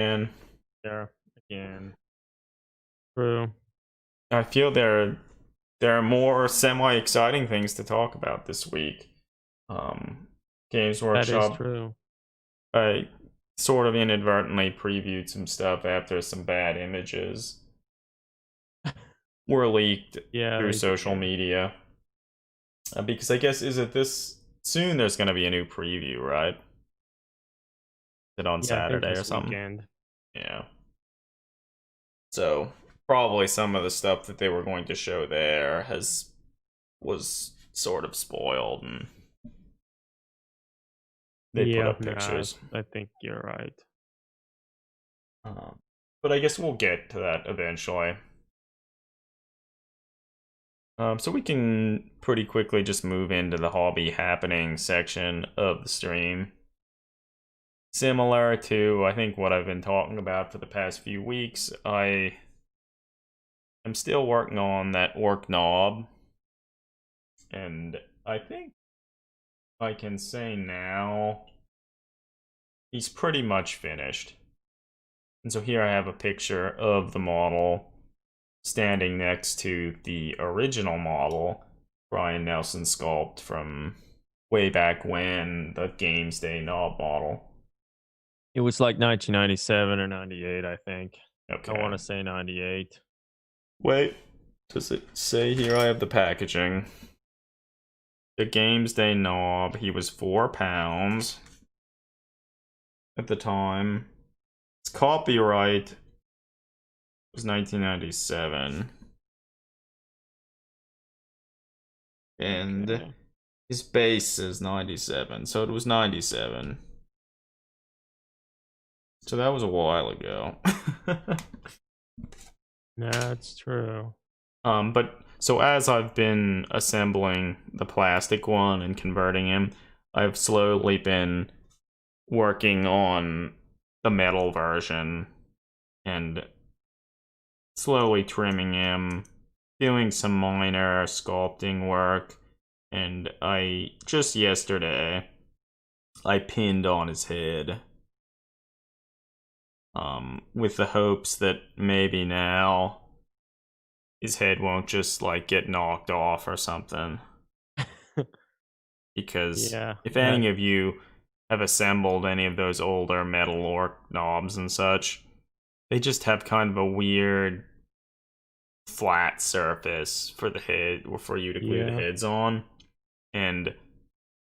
And there again. True. I feel there are more semi-exciting things to talk about this week. Um, Games That is Workshop, true. I sort of inadvertently previewed some stuff after some bad images were leaked Yeah, through they social did. media. Because I guess, is it this soon there's going to be a new preview, right? Is it on Yeah, I think Saturday or this something? weekend. Yeah. So probably some of the stuff that they were going to show there was sort of spoiled, and they put Yeah, up no, pictures. I think you're right. Um, but I guess we'll get to that eventually. So we can pretty quickly just move into the hobby happening section of the stream. Similar to, I think, what I've been talking about for the past few weeks, I am still working on that orc knob, and I think I can say now he's pretty much finished. And so here I have a picture of the model standing next to the original model, Brian Nelson sculpt from way back when, the Games Day knob model. It was like 1997 or 98, I think. I Okay. want to say 98. Wait, does it say here I have the packaging? The Games Day knob, he was £4 at the time. Its copyright was 1997. And Okay. his base is 97, so it was 97. So that was a while ago. That's true. But so as I've been assembling the plastic one and converting him, I've slowly been working on the metal version and slowly trimming him, doing some minor sculpting work, and I just yesterday I pinned on his head. With the hopes that maybe now his head won't just like get knocked off or something. Because Yeah, if that any of you have assembled any of those older metal orc knobs and such, they just have kind of a weird flat surface for the head or for you to glue the yeah. heads on. And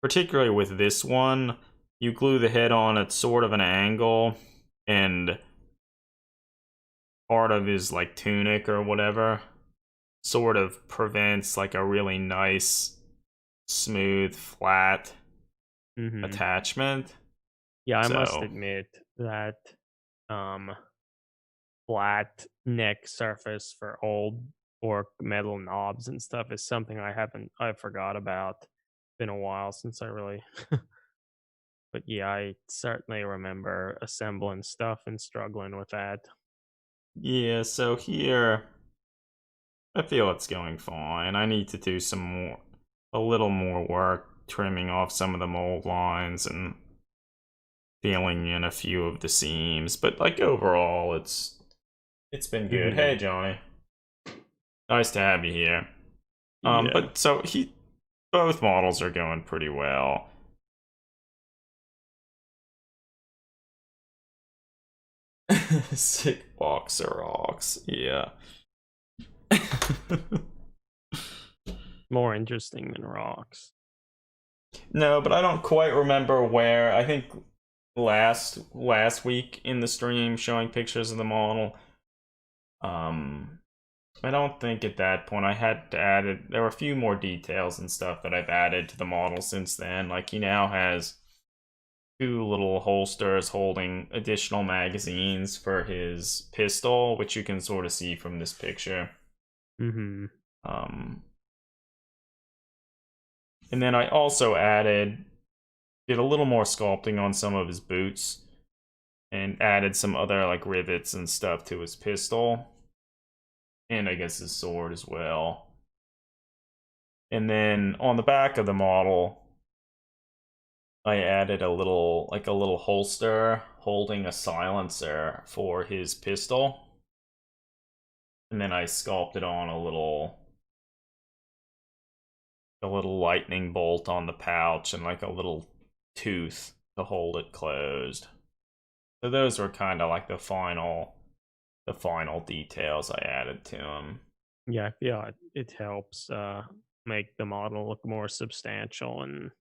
particularly with this one, you glue the head on at sort of an angle, and part of his like tunic or whatever sort of prevents like a really nice, smooth, flat Mhm. attachment. Yeah, I must So, admit that um flat neck surface for old or metal knobs and stuff is something I forgot about. Been a while since I really but yeah, I certainly remember assembling stuff and struggling with that. yeah, so here I feel it's going fine. I need to do a little more work trimming off some of the mold lines and filling in a few of the seams, but like overall it's been good. Hey Mhm. Johnny, nice to have you here. Yeah. But so he both models are going pretty well. Sick boxer rocks, yeah. More interesting than rocks. No, but I don't quite remember where. I think last week in the stream showing pictures of the model. Um, I don't think at that point I had to add it. There were a few more details and stuff that I've added to the model since then. Like he now has two little holsters holding additional magazines for his pistol, which you can sort of see from this picture. Mhm. Um, and then I also did a little more sculpting on some of his boots and added some other like rivets and stuff to his pistol, and I guess his sword as well. And then on the back of the model, I added a little holster holding a silencer for his pistol. And then I sculpted on a little lightning bolt on the pouch and like a little tooth to hold it closed. So those were kind of like the final details I added to him. Yeah, I feel it helps make the model look more substantial and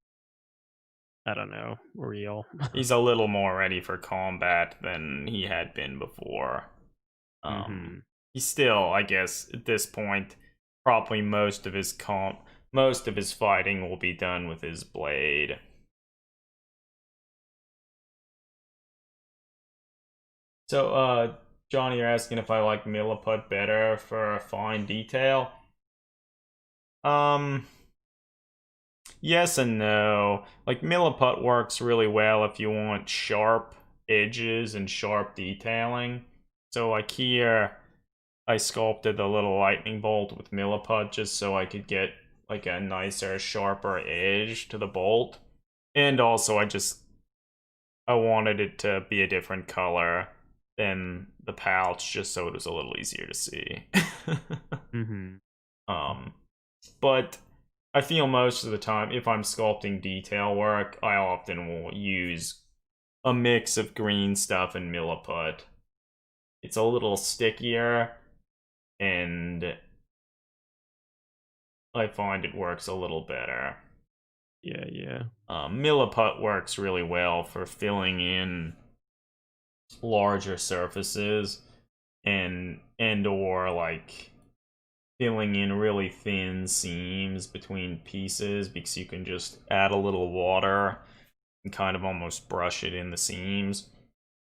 I don't know, real. He's a little more ready for combat than he had been before. Hmm. He's still, I guess, at this point, probably most of his fighting will be done with his blade. So, Johnny, you're asking if I like Milliput better for fine detail. Um, yes and no. Like, Milliput works really well if you want sharp edges and sharp detailing. So, like here, I sculpted the little lightning bolt with Milliput just so I could get like a nicer, sharper edge to the bolt. And also, I wanted it to be a different color than the pouch just so it was a little easier to see. Hmm. um, but I feel most of the time, if I'm sculpting detail work, I often will use a mix of green stuff and Milliput. It's a little stickier, and I find it works a little better. Yeah, yeah. Milliput works really well for filling in larger surfaces and or like filling in really thin seams between pieces because you can just add a little water and kind of almost brush it in the seams.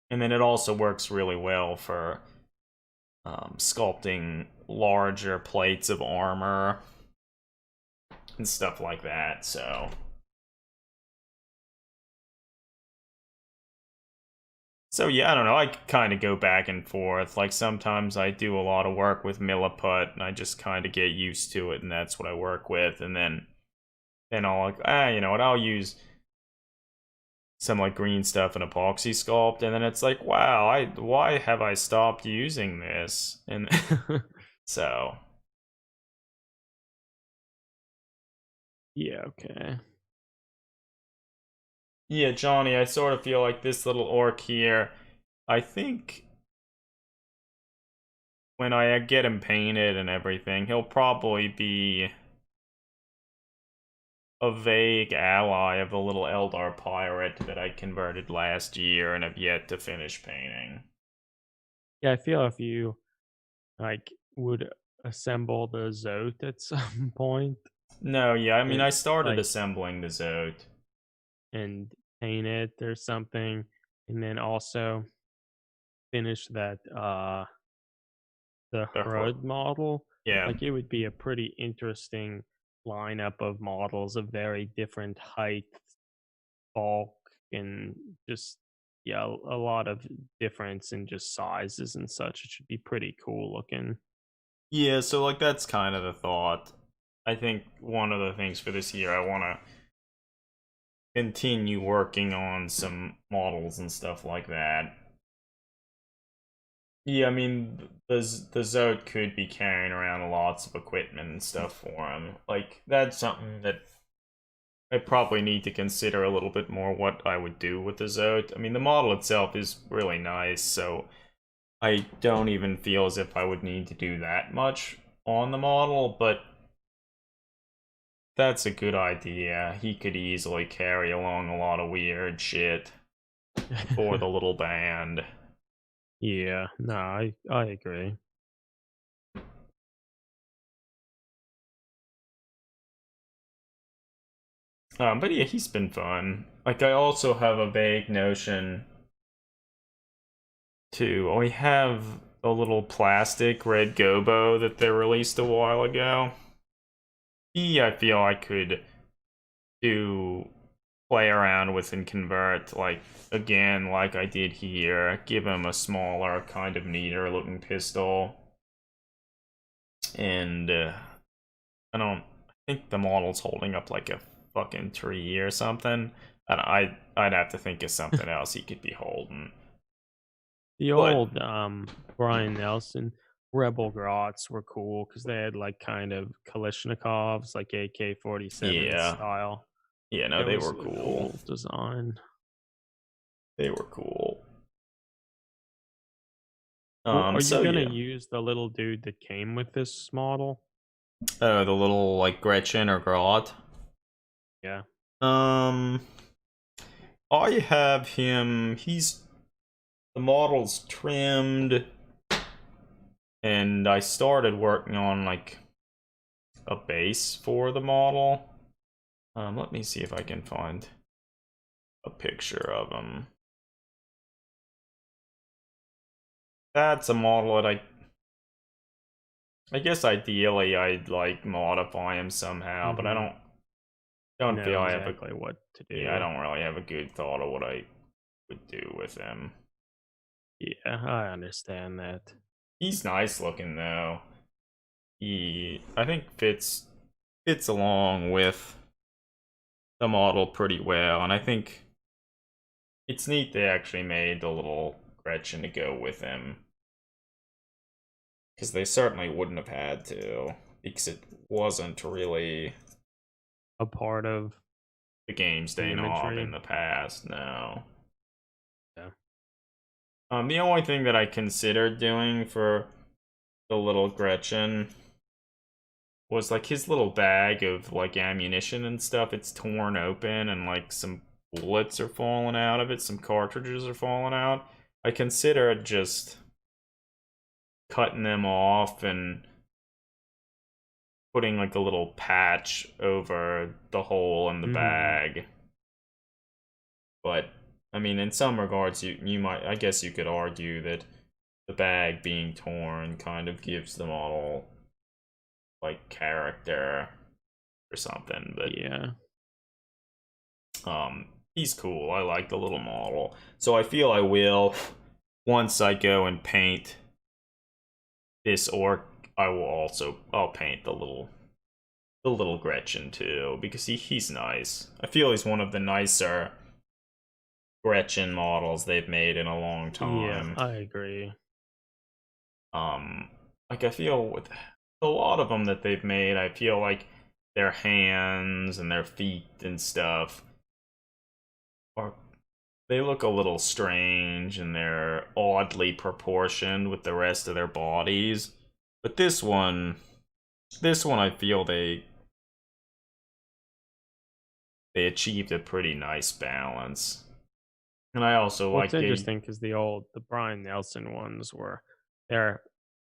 And then it also works really well for sculpting larger plates of armor and stuff like that. So yeah, I don't know. I kind of go back and forth. Like sometimes I do a lot of work with Milliput, and I just kind of get used to it, and that's what I work with. And then I'll like, you know what? I'll use some like green stuff and epoxy sculpt, and then it's like, wow, why have I stopped using this? And so Yeah, okay. yeah, Johnny, I sort of feel like this little orc here. I think when I get him painted and everything, he'll probably be a vague ally of the little Eldar pirate that I converted last year and have yet to finish painting. Yeah, I feel if you like would assemble the Zote at some point No, yeah, I mean, and I started like assembling the Zote. and paint it or something, and then also finish that the The HUD model, Yeah. like it would be a pretty interesting lineup of models of very different height, bulk, and just yeah, a lot of difference in just sizes and such. It should be pretty cool looking. Yeah, so like that's kind of the thought. I think one of the things for this year I want to continue working on some models and stuff like that. Yeah, I mean the Zote could be carrying around lots of equipment and stuff for him. Like that's something that I probably need to consider a little bit more what I would do with the Zote. I mean the model itself is really nice, so I don't even feel as if I would need to do that much on the model, but that's a good idea. He could easily carry along a lot of weird shit for the little band. Yeah, no, I agree. But yeah, he's been fun. Like, I also have a vague notion too. We have a little plastic red gobo that they released a while ago. I feel I could do play around with and convert, like, again, like I did here. Give him a smaller, kind of neater looking pistol. And, I think the model's holding up like a fucking tree or something. I'd have to think of something else he could be holding. The But old Brian Nelson Rebel Grots were cool because they had like kind of Kalashnikovs, like AK-47 yeah, style. yeah, no, It they was were a cool. cool design. They were cool. Well, are you So gonna yeah. use the little dude that came with this model? The little like Gretchen or Grot. Yeah. Um, I have him. The model's trimmed, and I started working on like a base for the model. Let me see if I can find a picture of him. That's a model that I guess ideally I'd like modify him somehow, but I Mm-hmm. don't feel Know I have a exactly what to yeah, I do. don't really have a good thought of what I would do with him. Yeah, I understand that. He's nice looking though. He I think fits along with the model pretty well, and I think it's neat they actually made the little Gretchen to go with him because they certainly wouldn't have had to because it wasn't really A part of the game's the day knob in imagery. the past. No. Yeah. The only thing that I considered doing for the little Gretchen was like his little bag of like ammunition and stuff. It's torn open and like some bullets are falling out of it, some cartridges are falling out. I considered just cutting them off and putting like a little patch over the hole in the Mm-hmm. bag. But I mean, in some regards, you might I guess you could argue that the bag being torn kind of gives the model like character or something. Yeah. But he's cool. I like the little model, so I feel I will once I go and paint this orc. I'll paint the little Gretchen too because he's nice. I feel he's one of the nicer Gretchen models they've made in a long Yeah, time. I agree. Um, like I feel with a lot of them that they've made, I feel like their hands and their feet and stuff are they look a little strange and they're oddly proportioned with the rest of their bodies. But this one I feel they achieved a pretty nice balance. And I also Well, it's like interesting because the Brian Nelson ones were their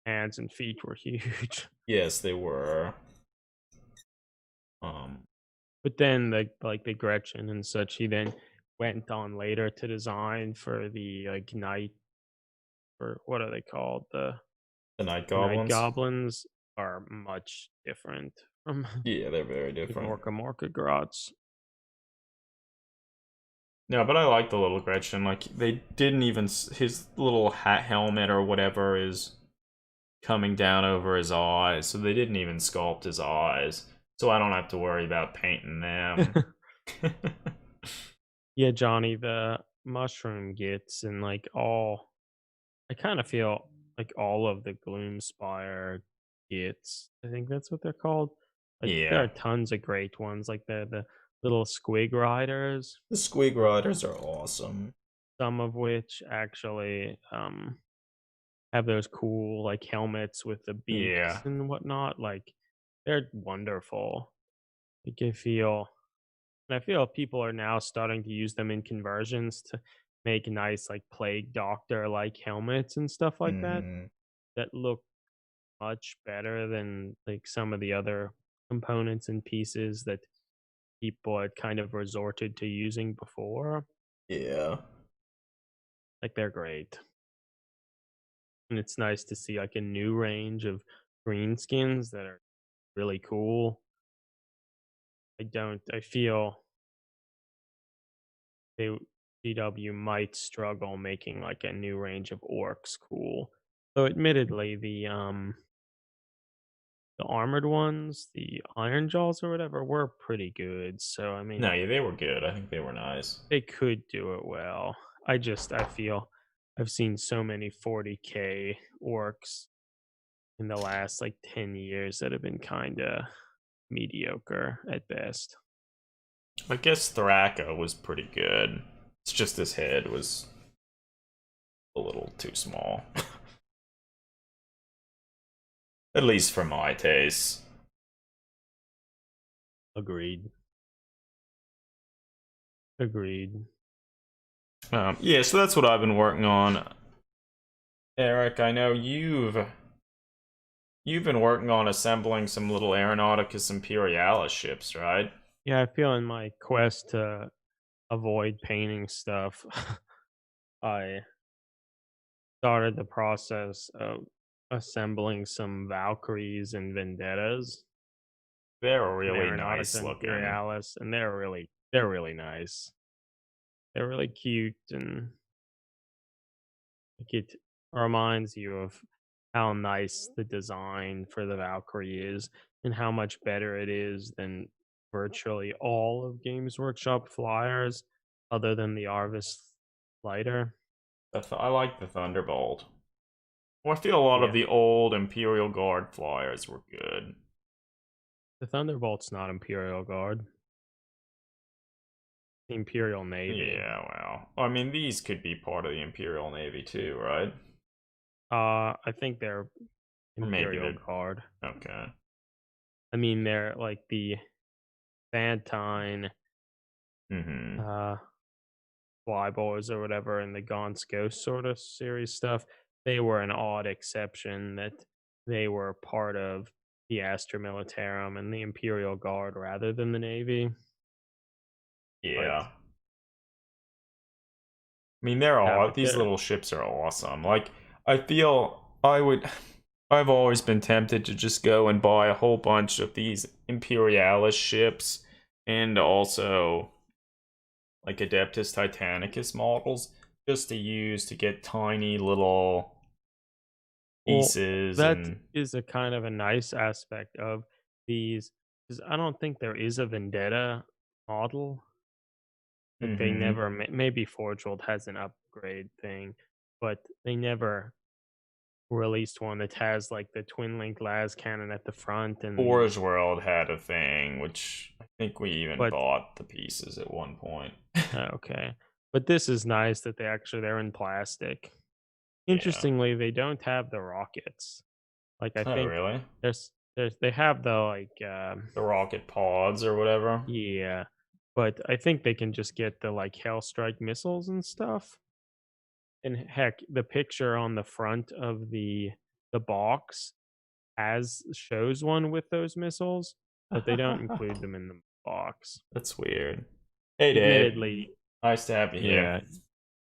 hands and feet were huge. yes, they were. Um But then the Gretchen and such, he then went on later to design for the like night or what are they called? the Night The night Goblins. goblins are much different from Yeah, they're very the different. Gorka Morka Grots. No, but I like the little Gretchen. Like they didn't even his little hat helmet or whatever is coming down over his eyes, so they didn't even sculpt his eyes. So I don't have to worry about painting them. Yeah, Johnny, the mushroom gets and like all I kind of feel like all of the Gloomspire gets. I think that's what they're called. Like there Yeah, are tons of great ones, like the little squig riders, the Squig Riders are awesome. some of which actually have those cool like helmets with the beaks Yeah, and whatnot. Like they're wonderful. Like I feel and I feel people are now starting to use them in conversions to make nice like plague doctor like helmets and stuff like that mm, that look much better than like some of the other components and pieces that people had kind of resorted to using before. yeah, Like they're great. And it's nice to see like a new range of green skins that are really cool. I feel they DW might struggle making like a new range of orcs cool. Though admittedly the armored ones, the Iron Jaws or whatever, were pretty good. So I No, mean, yeah, they were good. I think they were nice. they could do it well. I feel I've seen so many 40k orcs in the last like 10 years that have been kind of mediocre at best. I guess Thraka was pretty good. It's just his head was a little too small. At least for my taste. Agreed. Agreed. Yeah, so that's what I've been working on. Eric, I know you've been working on assembling some little Aeronauticus Imperialis ships, right? Yeah, I feel in my quest to avoid painting stuff, I started the process of assembling some Valkyries and Vendettas They're and really Aeronautica nice looking. Imperialis, and they're really nice. They're really cute, and like, it reminds you of how nice the design for the Valkyrie is, and how much better it is than virtually all of Games Workshop flyers, other than the Arvis lighter. I like the Thunderbolt. Well, I feel a lot of Yeah, the old Imperial Guard flyers were good. the Thunderbolt's not Imperial Guard, the Imperial Navy. Yeah, well. I mean, these could be part of the Imperial Navy too, right? I think they're Or maybe Imperial they're Guard. okay. I mean, they're like the Fantine, Mm-hmm. uh, Flyboys or whatever, and the Gaunt's Ghost sort of series stuff. They were an odd exception that they were part of the Astra Militarum and the Imperial Guard rather than the Navy. But Yeah. I mean, they're yeah, all but these they're little ships are awesome. Like, I feel I would. I've always been tempted to just go and buy a whole bunch of these Imperialis ships and also like Adeptus Titanicus models just to use to get tiny little well, pieces that and is a kind of a nice aspect of these because I don't think there is a Vendetta model. Like they mm-hmm. never maybe Forge World has an upgrade thing, but they never released one that has like the twin link las cannon at the front and the Forge World had a thing, which I think we even but bought the pieces at one point. okay. But this is nice that they're in plastic. Yeah. Interestingly, they don't have the rockets. Like I Oh, think really? they have the The rocket pods or whatever. yeah, but I think they can just get the like Hellstrike missiles and stuff. And heck, the picture on the front of the box has shows one with those missiles, but they don't include them in the box. That's weird. Hey, Dave. Admittedly, Nice to have you here. yeah.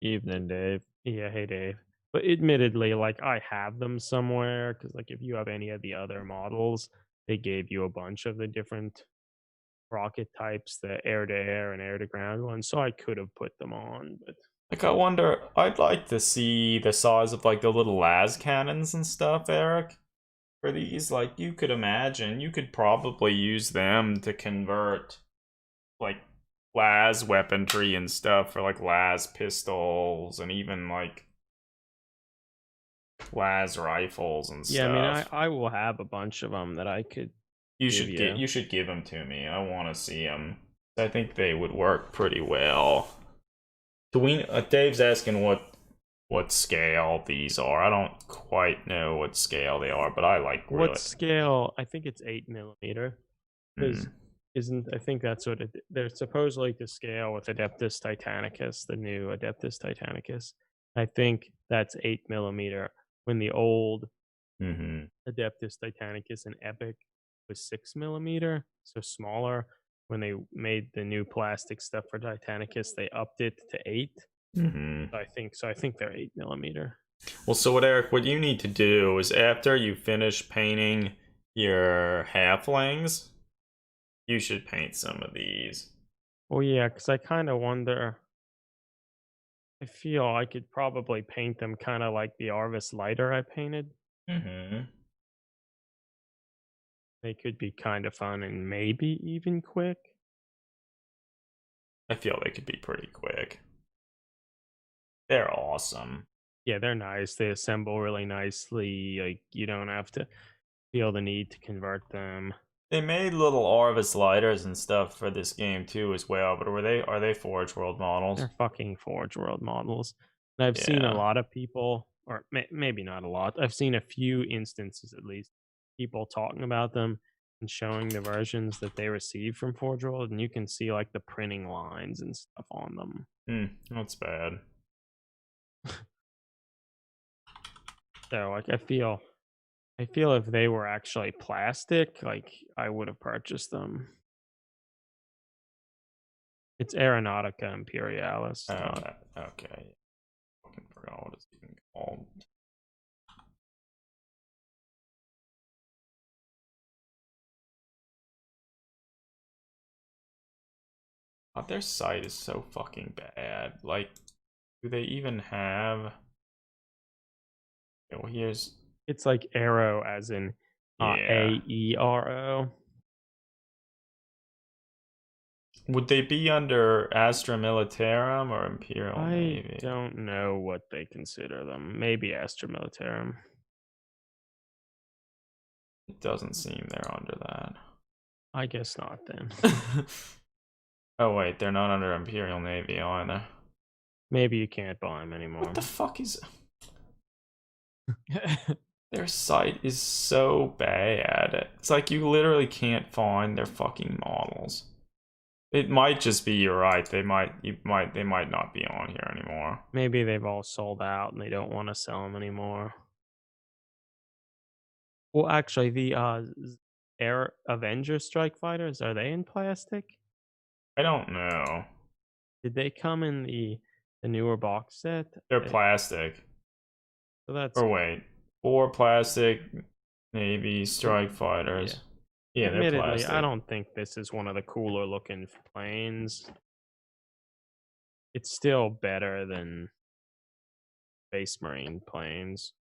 Evening, Dave. Yeah, hey, Dave. But admittedly, like I have them somewhere because, like, if you have any of the other models, they gave you a bunch of the different rocket types, the air to air and air to ground ones. So I could have put them on, but Like, I wonder, I'd like to see the size of, like, the little las cannons and stuff, Eric, for these. Like, you could imagine, you could probably use them to convert, like, las weaponry and stuff for, like, las pistols and even, like, las rifles and yeah, I mean, stuff. I will have a bunch of them that I could give you. You should give them to me. I want to see them. I think they would work pretty well. Do we? Dave's asking what scale these are. I don't quite know what scale they are, but I like What really. scale? I think it's 8 millimeter. Because Hmm. isn't I think that's what they're supposedly to scale with Adeptus Titanicus, the new Adeptus Titanicus. I think that's 8 millimeter. When the old Hmm. Adeptus Titanicus and Epic was 6 millimeter, so smaller. When they made the new plastic stuff for Titanicus, they upped it to 8. Hmm. I think they're 8 millimeter. Well, so what you need to do is after you finish painting your halflings, you should paint some of these. Well, yeah, because I kind of wonder. I feel I could probably paint them kind of like the Arvis lighter I painted. Hmm. They could be kind of fun and maybe even quick. I feel they could be pretty quick. They're awesome. Yeah, they're nice. They assemble really nicely. Like you don't have to feel the need to convert them. They made little Arvis lighters and stuff for this game too as well, but are they Forge World models? They're fucking Forge World models. And I've seen a Yeah. lot of people, or maybe not a lot. I've seen a few instances at least, people talking about them and showing the versions that they received from Forge World, and you can see like the printing lines and stuff on them. That's bad. So like I feel if they were actually plastic, like I would have purchased them. It's Aeronautica Imperialis. Oh, Not okay. Fucking forgot what it's even called. God, their site is so fucking bad. Like, do they even have? Okay, well, here's it's like Aero as in yeah. AERO. Would they be under Astra Militarum or Imperial I Navy? don't know what they consider them. Maybe Astra Militarum. It doesn't seem they're under I guess not then. that. Oh wait, they're not under Imperial Navy either. Maybe you can't buy them What anymore. the fuck is? Their site is so bad. It's like you literally can't find their fucking models. It might just be you're right. They might not be on here anymore. Maybe they've all sold out and they don't want to sell them anymore. Well, actually, the Air Avenger Strike Fighters, are they in plastic? I don't know. Did they come in the newer box set? They're plastic. So that's Or wait, 4 plastic Navy good. strike Yeah. fighters. Yeah, they're Admittedly, I plastic. don't think this is one of the cooler looking planes. It's still better than Space Marine planes.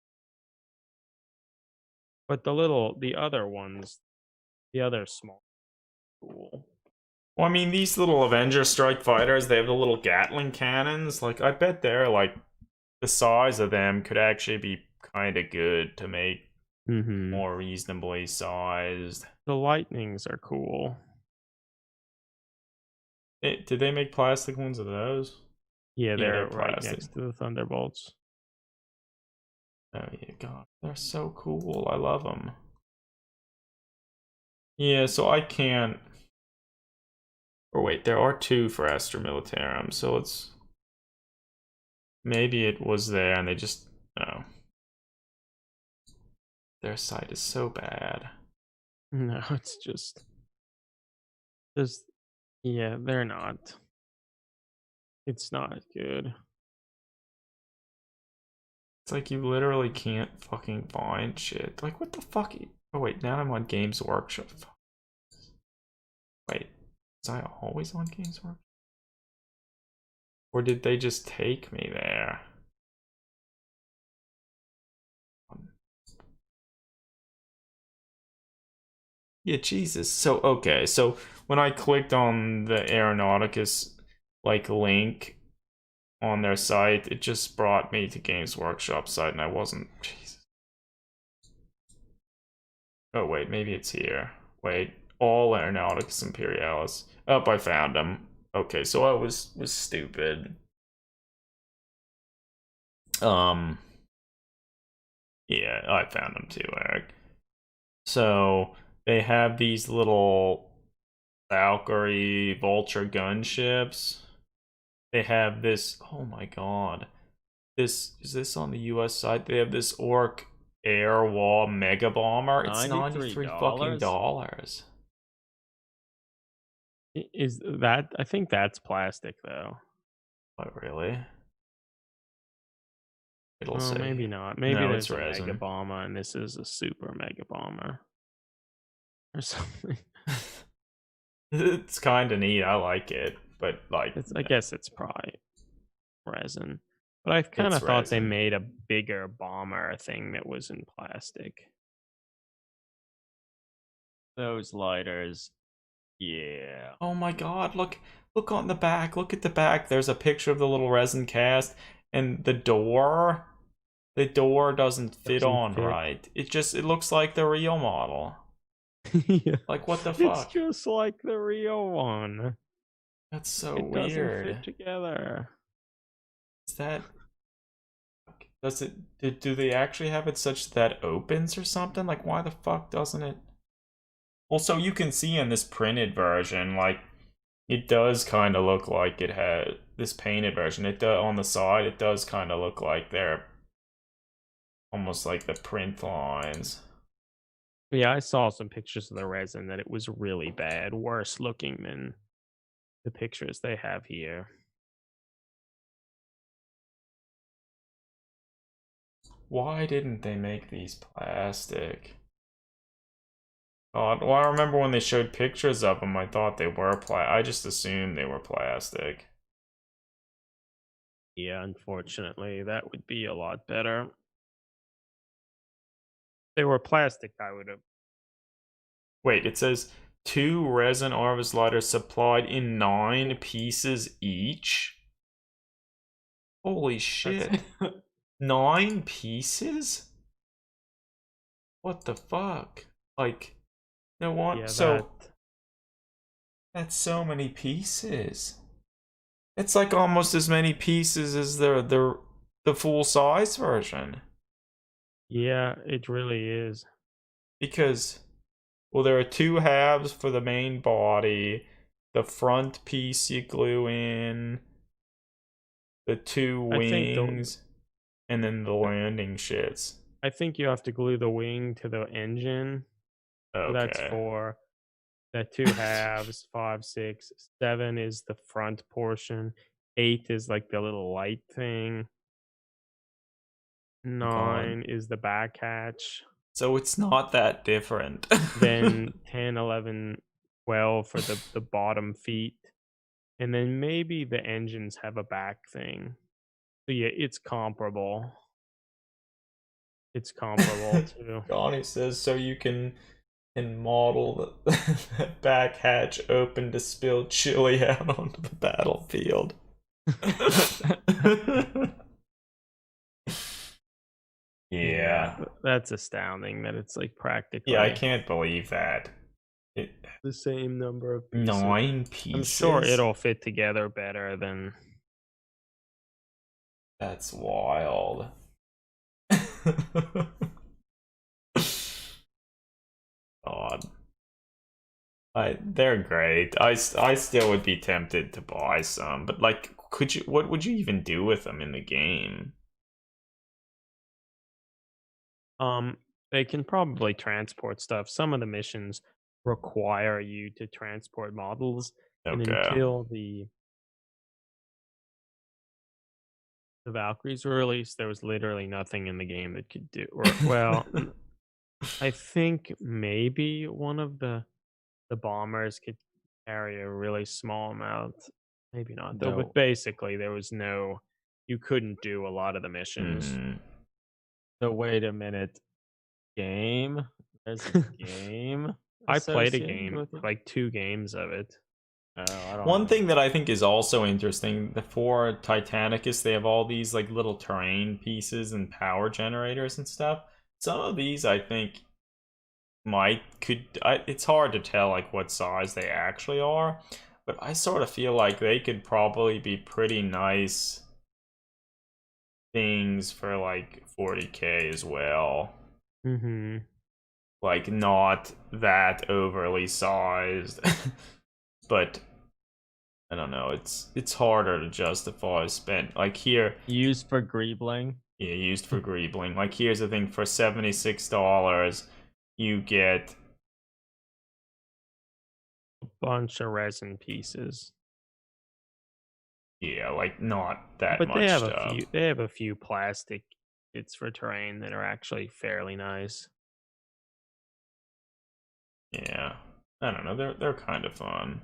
But the other ones, the other small, cool. Well, I mean, these little Avenger strike fighters, they have the little Gatling cannons. Like, I bet they're like the size of them could actually be kind of good to make Mm-hmm. more reasonably sized. The Lightnings are cool. Did they make plastic ones of those? Yeah, Yeah, they're they're right plastic. next to the Thunderbolts. Oh yeah, God, they're so cool. I love them. Yeah, so I can't. Or wait, there are 2 for Astra Militarum, so it's maybe it was there and they just no. Their site is so bad. No, it's just yeah, they're not. It's not good. It's like you literally can't fucking find shit. Like what the fuck? Oh wait, now I'm on Games Workshop. Wait, was I always on Games Workshop? Or did they just take me there? Yeah, Jesus. So okay, so when I clicked on the Aeronauticus like link on their site, it just brought me to Games Workshop site, and I wasn't. Jesus. Oh wait, maybe it's here. Wait, all Aeronauticus Imperialis. Oh, I found them. Okay, so I was stupid. Um, yeah, I found them too, Eric. So they have these little Valkyrie Vulture gunships. They have this. Oh my god. This is this on the US side? They have this Orc Air Wall Mega Bomber. It's 93 fucking $93? dollars. Is that I think that's plastic though. What really? It'll Oh, say. maybe not. Maybe No, it's there's a Mega resin. Bomber and this is a Super Mega Bomber or something. It's kind of neat. I like it, but like I guess it's probably resin. But I kind it's of thought they resin. made a bigger bomber thing that was in plastic. Those lighters. Yeah. Oh my god, look on the back. Look at the back. There's a picture of the little resin cast and the door doesn't fit Doesn't on fit. right. It looks like the real model. Yeah. Like what the It's fuck? just like the real one. That's so It doesn't fit weird. together. Is that does it do they actually have it such that it opens or something? Like why the fuck doesn't it? Well, so you can see in this printed version, like it does kind of look like it had this painted version. It does on the side. It does kind of look like they're almost like the print lines. Yeah, I saw some pictures of the resin that it was really bad, worse looking than the pictures they have here. Why didn't they make these plastic? God, well, I remember when they showed pictures of them, I thought they were I just assumed they were plastic. Yeah, unfortunately, that would be a lot better. If they were plastic, I would have. Wait, it says 2 resin Arvis lighters supplied in 9 pieces each? Holy That's shit. 9 pieces? What the fuck? Like, no one. yeah, that. So that's so many pieces. It's like almost as many pieces as the full size version. Yeah, it really is. Because well, there are 2 halves for the main body. The front piece you glue in, the 2 I think the wings, and then the landing shits. I think you have to glue the wing to the engine. So that's Okay. 4. That 2 halves, 5, 6, 7 is the front portion. 8 is like the little light thing. God. 9 is the back hatch. So it's not that different. Then 10, 11, 12 for the bottom feet. And then maybe the engines have a back thing. So yeah, it's comparable. It's comparable to. Donnie says so you can model the back hatch open to spill chili out onto the battlefield. Yeah, Yeah. that's astounding that it's like Yeah, I practically can't believe that. It, the same number of pieces. 9 I'm sure pieces? it'll fit together better than. That's wild. God. They're great. I still would be tempted to buy some, but like, what would you even do with them in the game? Um, they can probably transport stuff. Some of the missions require you to transport models, and Okay. until the Valkyries were released, there was literally nothing in the game that could do. Or well, I think maybe one of the bombers could carry a really small amount. Maybe not though, but No. basically there was no. You couldn't do a lot of the missions. Hmm. So wait a minute. Game? There's a game I played a associated game, with it. like 2 games of it. Oh, I don't One know. thing that I think is also interesting, the for Titanicus, they have all these like little terrain pieces and power generators and stuff. Some of these I think it's hard to tell like what size they actually are, but I sort of feel like they could probably be pretty nice things for like 40K as well. Mm-hmm. Like not that overly sized, but I don't know. It's harder to justify spent like here. Used for greebling. Yeah, used for greebling. Like here's the thing: for $76, you get Bunch of resin pieces. like not that But they much have a stuff. few they have a few plastic kits for terrain that are actually fairly nice. Yeah, I don't know. They're kind of fun.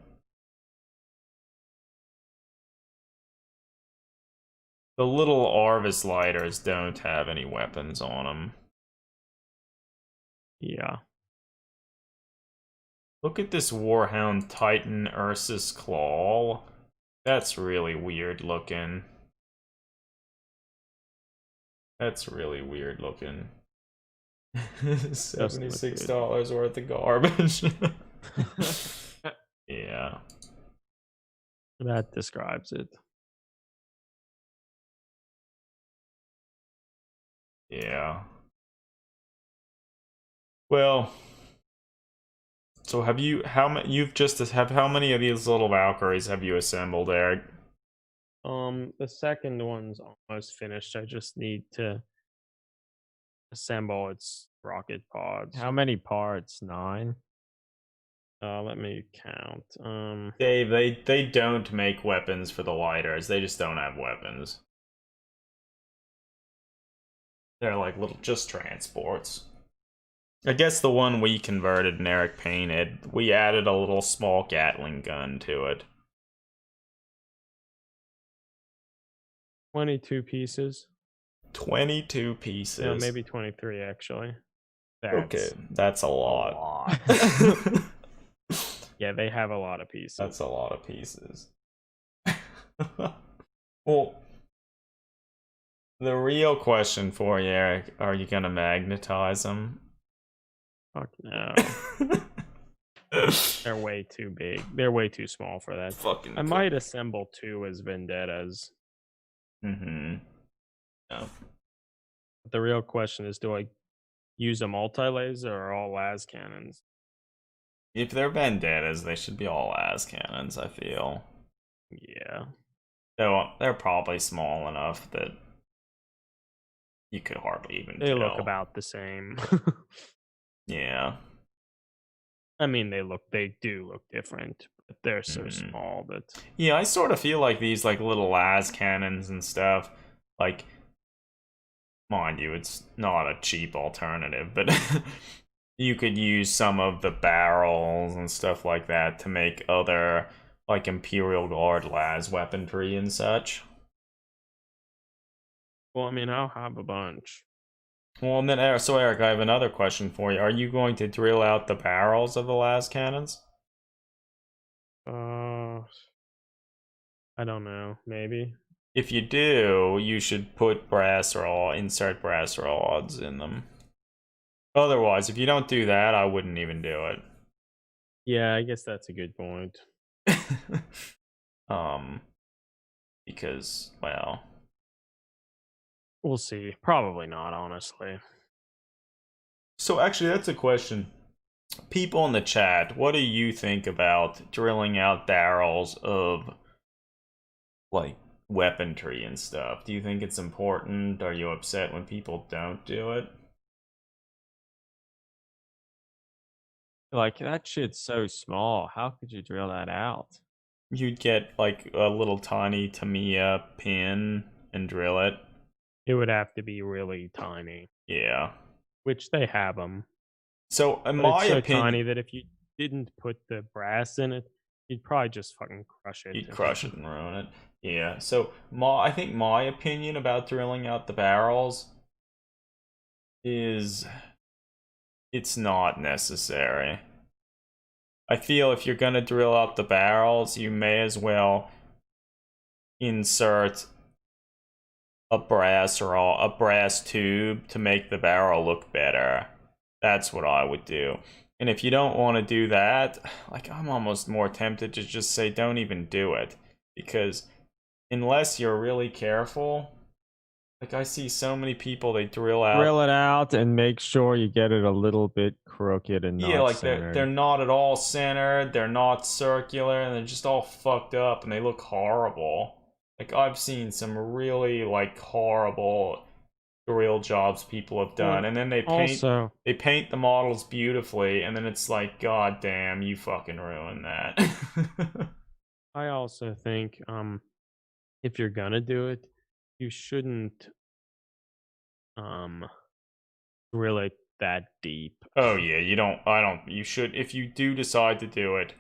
The little Arvis lighters don't have any weapons on them. Yeah. Look at this Warhound Titan Ursus Claw. That's really weird looking. That's really weird looking. $76 worth of garbage. Yeah. That describes it. Yeah. Well, so have you how many of these little Valkyries have you assembled, Eric? The second one's almost finished. I just need to assemble its rocket pods. How many parts? 9? Let me count. Dave, they don't make weapons for the lighters. They just don't have weapons. They're like little just transports. I guess the one we converted and Eric painted, we added a little small Gatling gun to it. 22 pieces. 22 pieces. No, maybe 23 actually. Okay, that's a lot. Yeah, they have a lot of pieces. That's a lot of pieces. Well, the real question for you, Eric, are you gonna magnetize them? Fuck no. They're way too big. They're way too small for that. Fucking I might assemble 2 as Vendettas. Mm-hmm. Yeah. But the real question is, do I use a multi-laser or all las cannons? If they're vendettas, they should be all as cannons, I feel. Yeah. They're probably small enough that you could hardly even They tell. look about the same. Yeah. I mean, they do look different, but they're so small that. Yeah, I sort of feel like these like little las cannons and stuff, like, mind you, it's not a cheap alternative, but you could use some of the barrels and stuff like that to make other like Imperial Guard las weaponry and such. Well, I mean, I'll have a bunch. Well, and then so Eric, I have another question for you. Are you going to drill out the barrels of the las cannons? I don't know. Maybe. If you do, you should insert brass rods in them. Otherwise, if you don't do that, I wouldn't even do it. Yeah, I guess that's a good point. Because, well, we'll see. Probably not, honestly. So actually, that's a question. People in the chat, what do you think about drilling out barrels of like weaponry and stuff? Do you think it's important? Are you upset when people don't do it? Like, that shit's so small. How could you drill that out? You'd get like a little tiny Tamiya pin and drill it. It would have to be really tiny. Yeah. Which they have them. So in But my it's so opinion, tiny that if you didn't put the brass in it, you'd probably just fucking crush it. You'd crush it and ruin it. Yeah. So I think my opinion about drilling out the barrels is it's not necessary. I feel if you're gonna drill out the barrels, you may as well insert a brass tube to make the barrel look better. That's what I would do. And if you don't want to do that, like, I'm almost more tempted to just say don't even do it, because unless you're really careful, like, I see so many people, they drill it out and make sure you get it a little bit crooked and not like centered. they're not at all centered, they're not circular, and they're just all fucked up and they look horrible. Like, I've seen some really like horrible drill jobs people have done, and then they paint the models beautifully, and then it's like, god damn, you fucking ruined that. I also think if you're gonna do it, you shouldn't drill it that deep. Oh yeah, you should, if you do decide to do it,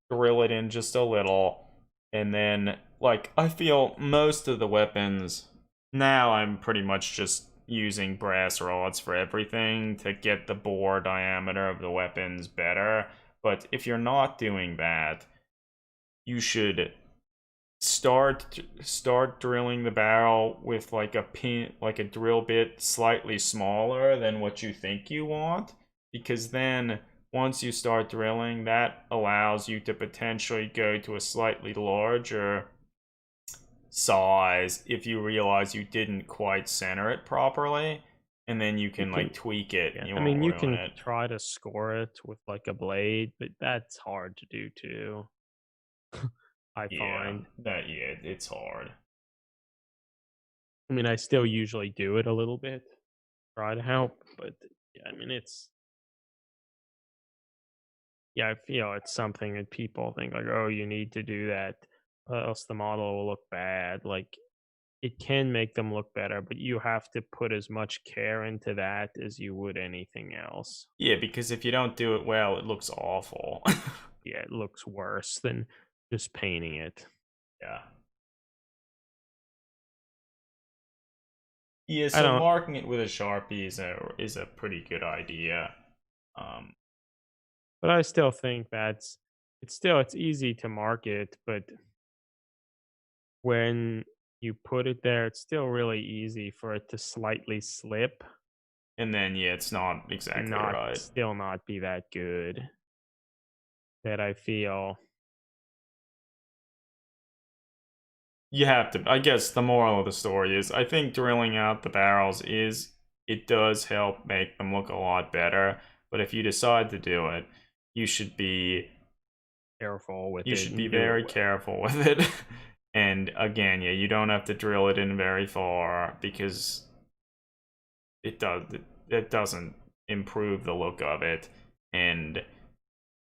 drill it in just a little, and then, like, I feel most of the weapons now, I'm pretty much just using brass rods for everything to get the bore diameter of the weapons better. But if you're not doing that, you should start drilling the barrel with like a pin, like a drill bit slightly smaller than what you think you want, because then once you start drilling, that allows you to potentially go to a slightly larger size if you realize you didn't quite center it properly, and then you can like tweak it and you won't you ruin can it. try to score it with like a blade, but that's hard to do too. I find. It's hard. I mean, I still usually do it a little bit, try to help, but yeah, I mean, I feel it's something that people think like, oh, you need to do that, or else the model will look bad. Like, it can make them look better, but you have to put as much care into that as you would anything else. Yeah, because if you don't do it well, it looks awful. Yeah, it looks worse than just painting it. Yeah. Yeah, I so don't, marking it with a Sharpie is a pretty good idea. Um, but I still think it's easy to market, but when you put it there, it's still really easy for it to slightly slip and then yeah, it's not and exactly right. still not be that good. That I feel. You have to. I guess the moral of the story is I think drilling out the barrels it does help make them look a lot better. But if you decide to do it, you should be Careful with you it should be and do it very well. careful with it. And again, yeah, you don't have to drill it in very far because it doesn't improve the look of it, and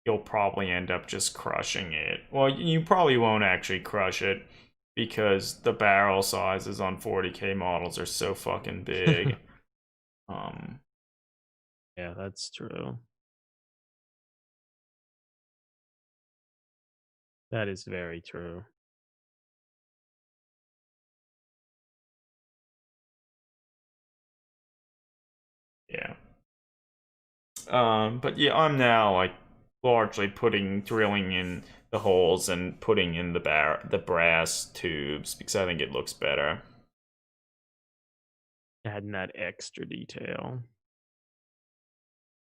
you'll probably end up just crushing it. Well, you probably won't actually crush it because the barrel sizes on 40K models are so fucking big. um Yeah, that's true. That is very true. yeah. But yeah, I'm now like largely drilling in the holes and putting in the brass tubes because I think it looks better. Adding that extra detail.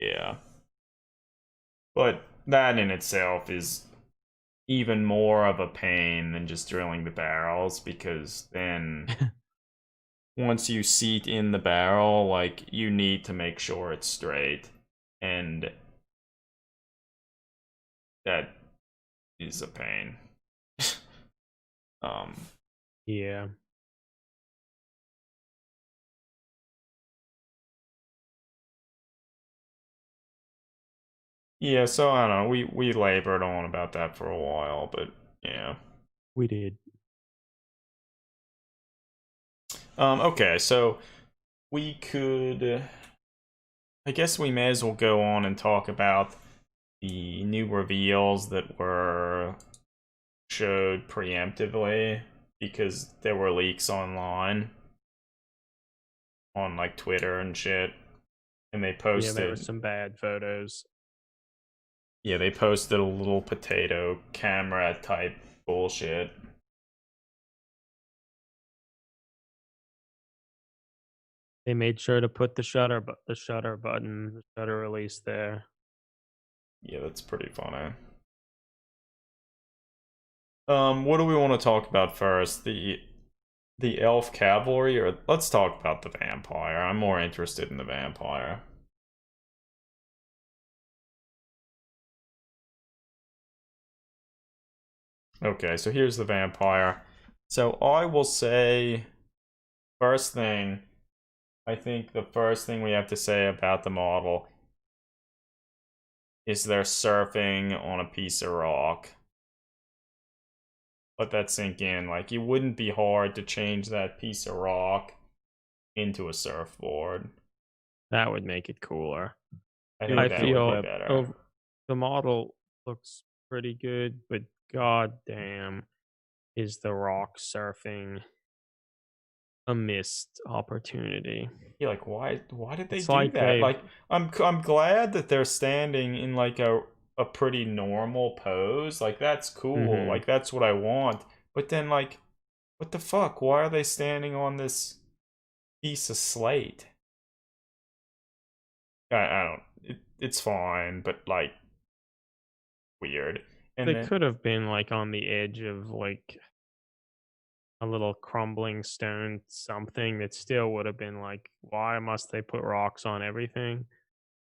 Yeah. But that in itself is even more of a pain than just drilling the barrels, because then once you seat in the barrel, like you need to make sure it's straight, and that is a pain. um Yeah. yeah, so I don't know, we labored on about that for a while, but yeah. We did. Okay, so we could I guess we may as well go on and talk about the new reveals that were showed preemptively, because there were leaks online on like Twitter and shit, and they Yeah, there were posted some bad photos. yeah, they posted a little potato camera type bullshit. They made sure to put the shutter button, the shutter release there. Yeah, that's pretty funny. What do we want to talk about first? The elf cavalry, or let's talk about the vampire? I'm more interested in the vampire. Okay, so here's the vampire. So I will say, first thing, I think the first thing we have to say about the model is they're surfing on a piece of rock. Let that sink in. Like, it wouldn't be hard to change that piece of rock into a surfboard. That would make it cooler. I Dude, think I that would be feel better. the model looks pretty good, but god damn is the rock surfing a missed opportunity. Yeah, like why did they It's do like that? they've Like I'm glad that they're standing in like a pretty normal pose. Like that's cool. Mhm. Like that's what I want. But then like what the fuck? Why are they standing on this piece of slate? I don't it's fine, but like weird. And They then could have been like on the edge of like a little crumbling stone something that still would have been like, why must they put rocks on everything?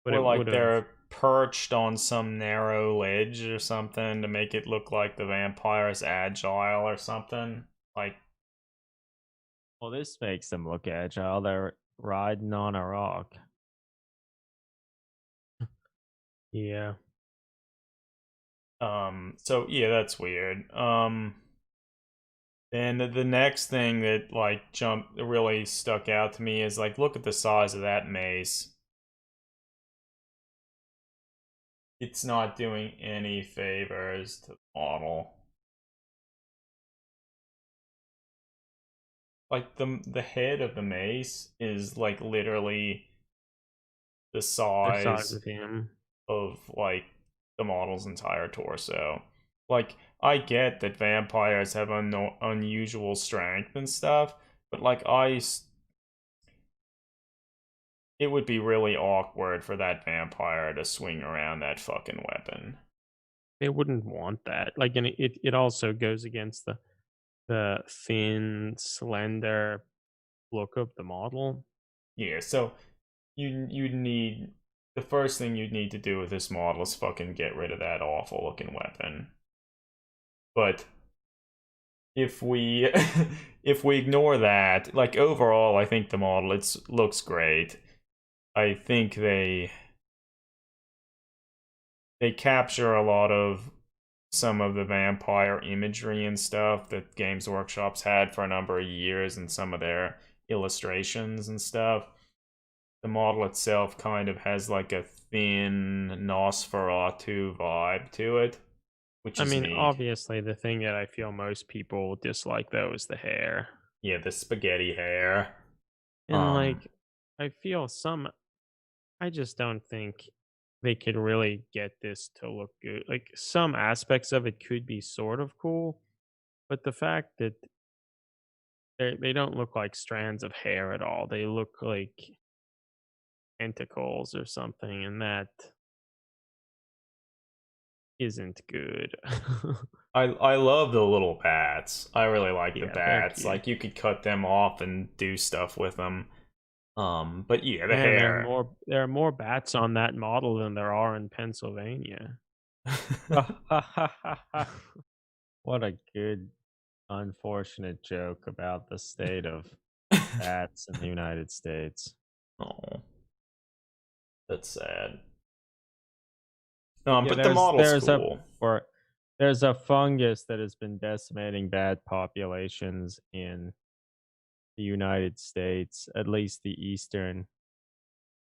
But or it would like have. they're perched on some narrow ledge or something to make it look like the vampire is agile or something. Like Well, this makes them look agile. They're riding on a rock. Yeah. so yeah, that's weird. And the next thing that like jumped really stuck out to me is like look at the size of that mace. It's not doing any favors to the model. Like the head of the mace is like literally the The size size of him. of like the model's entire torso. Like I get that vampires have unusual strength and stuff, but like it would be really awkward for that vampire to swing around that fucking weapon. They wouldn't want that. Like, and it also goes against the thin, slender look of the model. Yeah, so you'd need the first thing you'd need to do with this model is fucking get rid of that awful looking weapon. But if we if we ignore that, like overall, I think the model looks great. I think they capture a lot of some of the vampire imagery and stuff that Games Workshop's had for a number of years and some of their illustrations and stuff. The model itself kind of has like a thin Nosferatu vibe to it, which I is mean, neat. obviously, the thing that I feel most people dislike though is the hair. Yeah, the spaghetti hair. And Um, like, I feel some. I just don't think they could really get this to look good. Like, some aspects of it could be sort of cool, but the fact that they don't look like strands of hair at all. They look like tentacles or something, and that isn't good. I love the little bats. I really like the Yeah, they're bats. cute. Like you could cut them off and do stuff with them. But yeah, the Man, hair. there are more bats on that model than there are in Pennsylvania. What a good, unfortunate joke about the state of bats in the United States. Oh, that's sad. Yeah, But the model's there's a cool. or there's a fungus that has been decimating bat populations in the United States, at least the eastern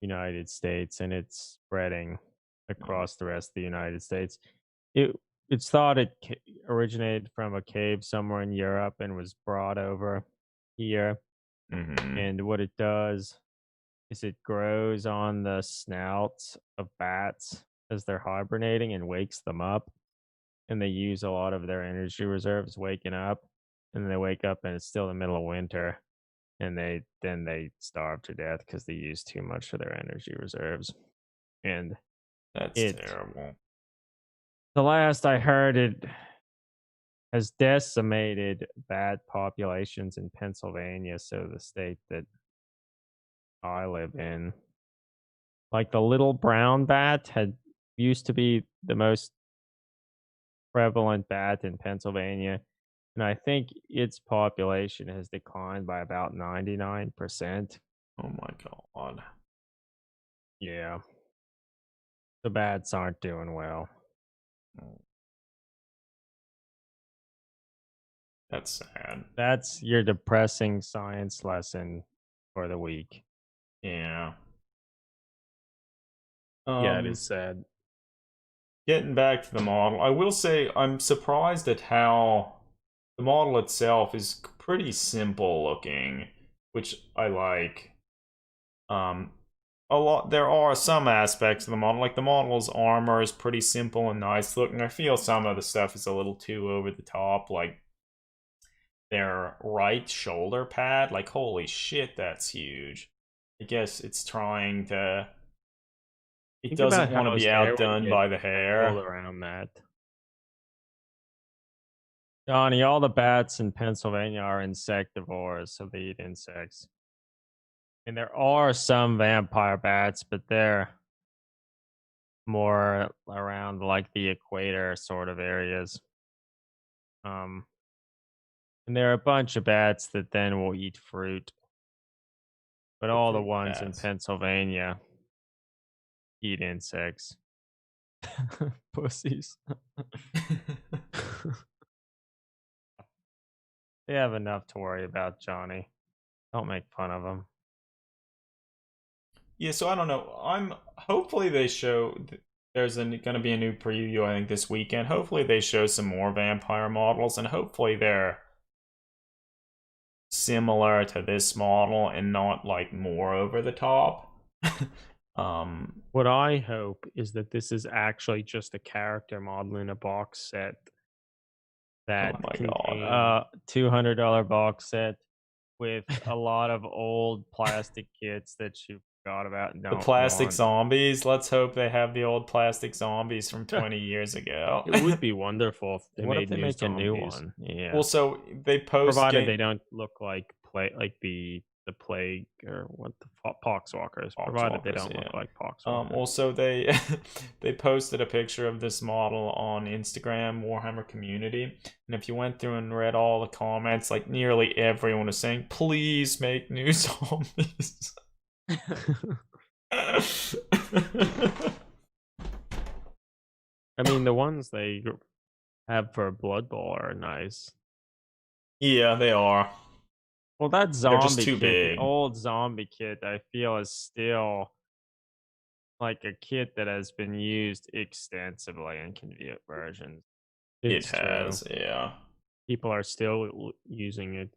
United States, and it's spreading across the rest of the United States. It it's thought it originated from a cave somewhere in Europe and was brought over here. Mm-hmm. And what it does is it grows on the snouts of bats as they're hibernating and wakes them up. And they use a lot of their energy reserves waking up. And then they wake up and it's still the middle of winter. And they starve to death because they use too much of their energy reserves. And That's it terrible. the last I heard, it has decimated bat populations in Pennsylvania, so the state that I live in. Like the little brown bat had used to be the most prevalent bat in Pennsylvania, and I think its population has declined by about 99%. Oh my god. Yeah, the bats aren't doing well. Oh, that's sad. That's your depressing science lesson for the week. Yeah. Yeah, it is sad. Getting back to the model, I will say I'm surprised at how the model itself is pretty simple looking. which I like. Um, a lot. There are some aspects of the model, like the model's armor is pretty simple and nice looking. I feel some of the stuff is a little too over the top, like their right shoulder pad. Like, holy shit, that's huge. I guess it's trying to. It Think about doesn't how want to his be hair would outdone get by the tangled hair. around that. Johnny, all the bats in Pennsylvania are insectivores, so they eat insects. And there are some vampire bats, but they're more around like the equator sort of areas. Um, and there are a bunch of bats that then will eat fruit, but all the Fruit ones in bats. Pennsylvania eat insects. Pussies. They have enough to worry about, Johnny. Don't make fun of them. Yeah, so I don't know. I'm hopefully they show. There's going to be a new preview, I think, this weekend. Hopefully they show some more vampire models, and hopefully they're similar to this model and not like more over the top. What I hope is that this is actually just a character model in a box set Oh that my god. contains $200 box set with a lot of old plastic kits that you forgot about and The don't plastic want. zombies. Let's hope they have the old plastic zombies from 20 years ago. It would be wonderful if they What made if they new make a new zombies. one? Yeah. Well, so they post Provided game they don't look like the plague or what the poxwalkers. Provided they Poxwalkers, don't yeah. look like poxwalkers. Also, they they posted a picture of this model on Instagram, Warhammer Community, and if you went through and read all the comments, like nearly everyone was saying, "Please make new zombies." I mean, the ones they have for Blood Bowl are nice. Yeah, they are. Well, that They're just zombie too kit, the big. old zombie kit, I feel is still like a kit that has been used extensively in convenient versions. It's It true. has, yeah. People are still using it.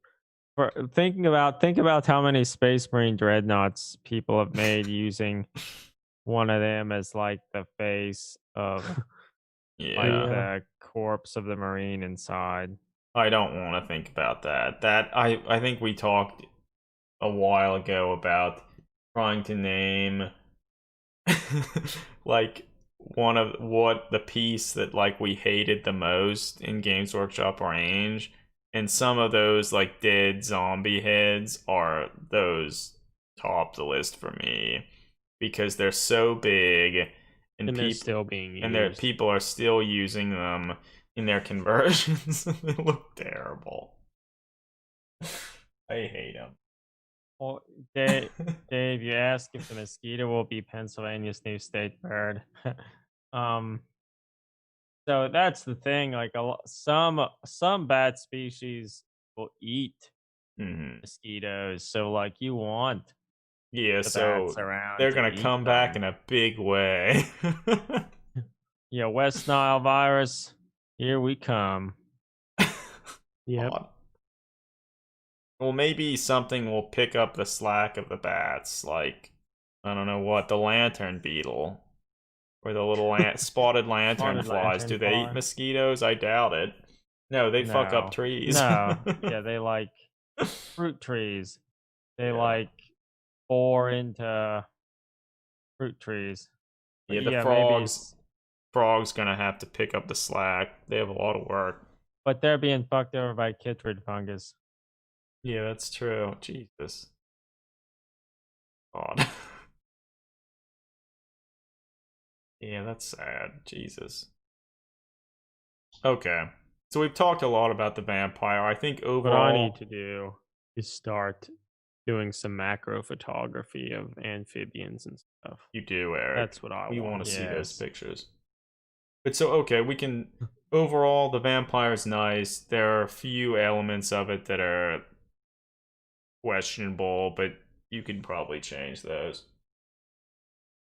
For think about how many Space Marine dreadnoughts people have made using one of them as like the face of like Yeah. the corpse of the Marine inside. I don't want to think about that. I think we talked a while ago about trying to name like one of what the piece that like we hated the most in Games Workshop range, and some of those like dead zombie heads are those top the list for me because they're so big And they're still being used. people are still using them in their conversions. They look terrible. I hate them. Well, Dave, you ask if the mosquito will be Pennsylvania's new state bird. um, so that's the thing. Like some bat species will eat mosquitoes. So like you want Yeah, the so bats around they're to gonna eat come back them. in a big way. Yeah, West Nile virus, here we come. Yep. Odd. Well, maybe something will pick up the slack of the bats, like I don't know what, the lantern beetle or the little spotted lantern Spotted flies. Do lantern they eat fly. mosquitoes? I doubt it. No, they fuck up No, trees. no, yeah, they like fruit trees. They Yeah. like bore into fruit trees. But Yeah, the yeah, maybe it's. frog's gonna have to pick up the slack. They have a lot of work. But they're being fucked over by chytrid fungus. Yeah, that's true. Jesus. God. Yeah, that's sad. Jesus. Okay. So we've talked a lot about the vampire. I think What I need overall to do is start doing some macro photography of amphibians and stuff. you do, Eric. That's what I We want. want to see those Yes. pictures. But so okay, we can overall the vampire's nice. There are a few elements of it that are questionable, but you can probably change those.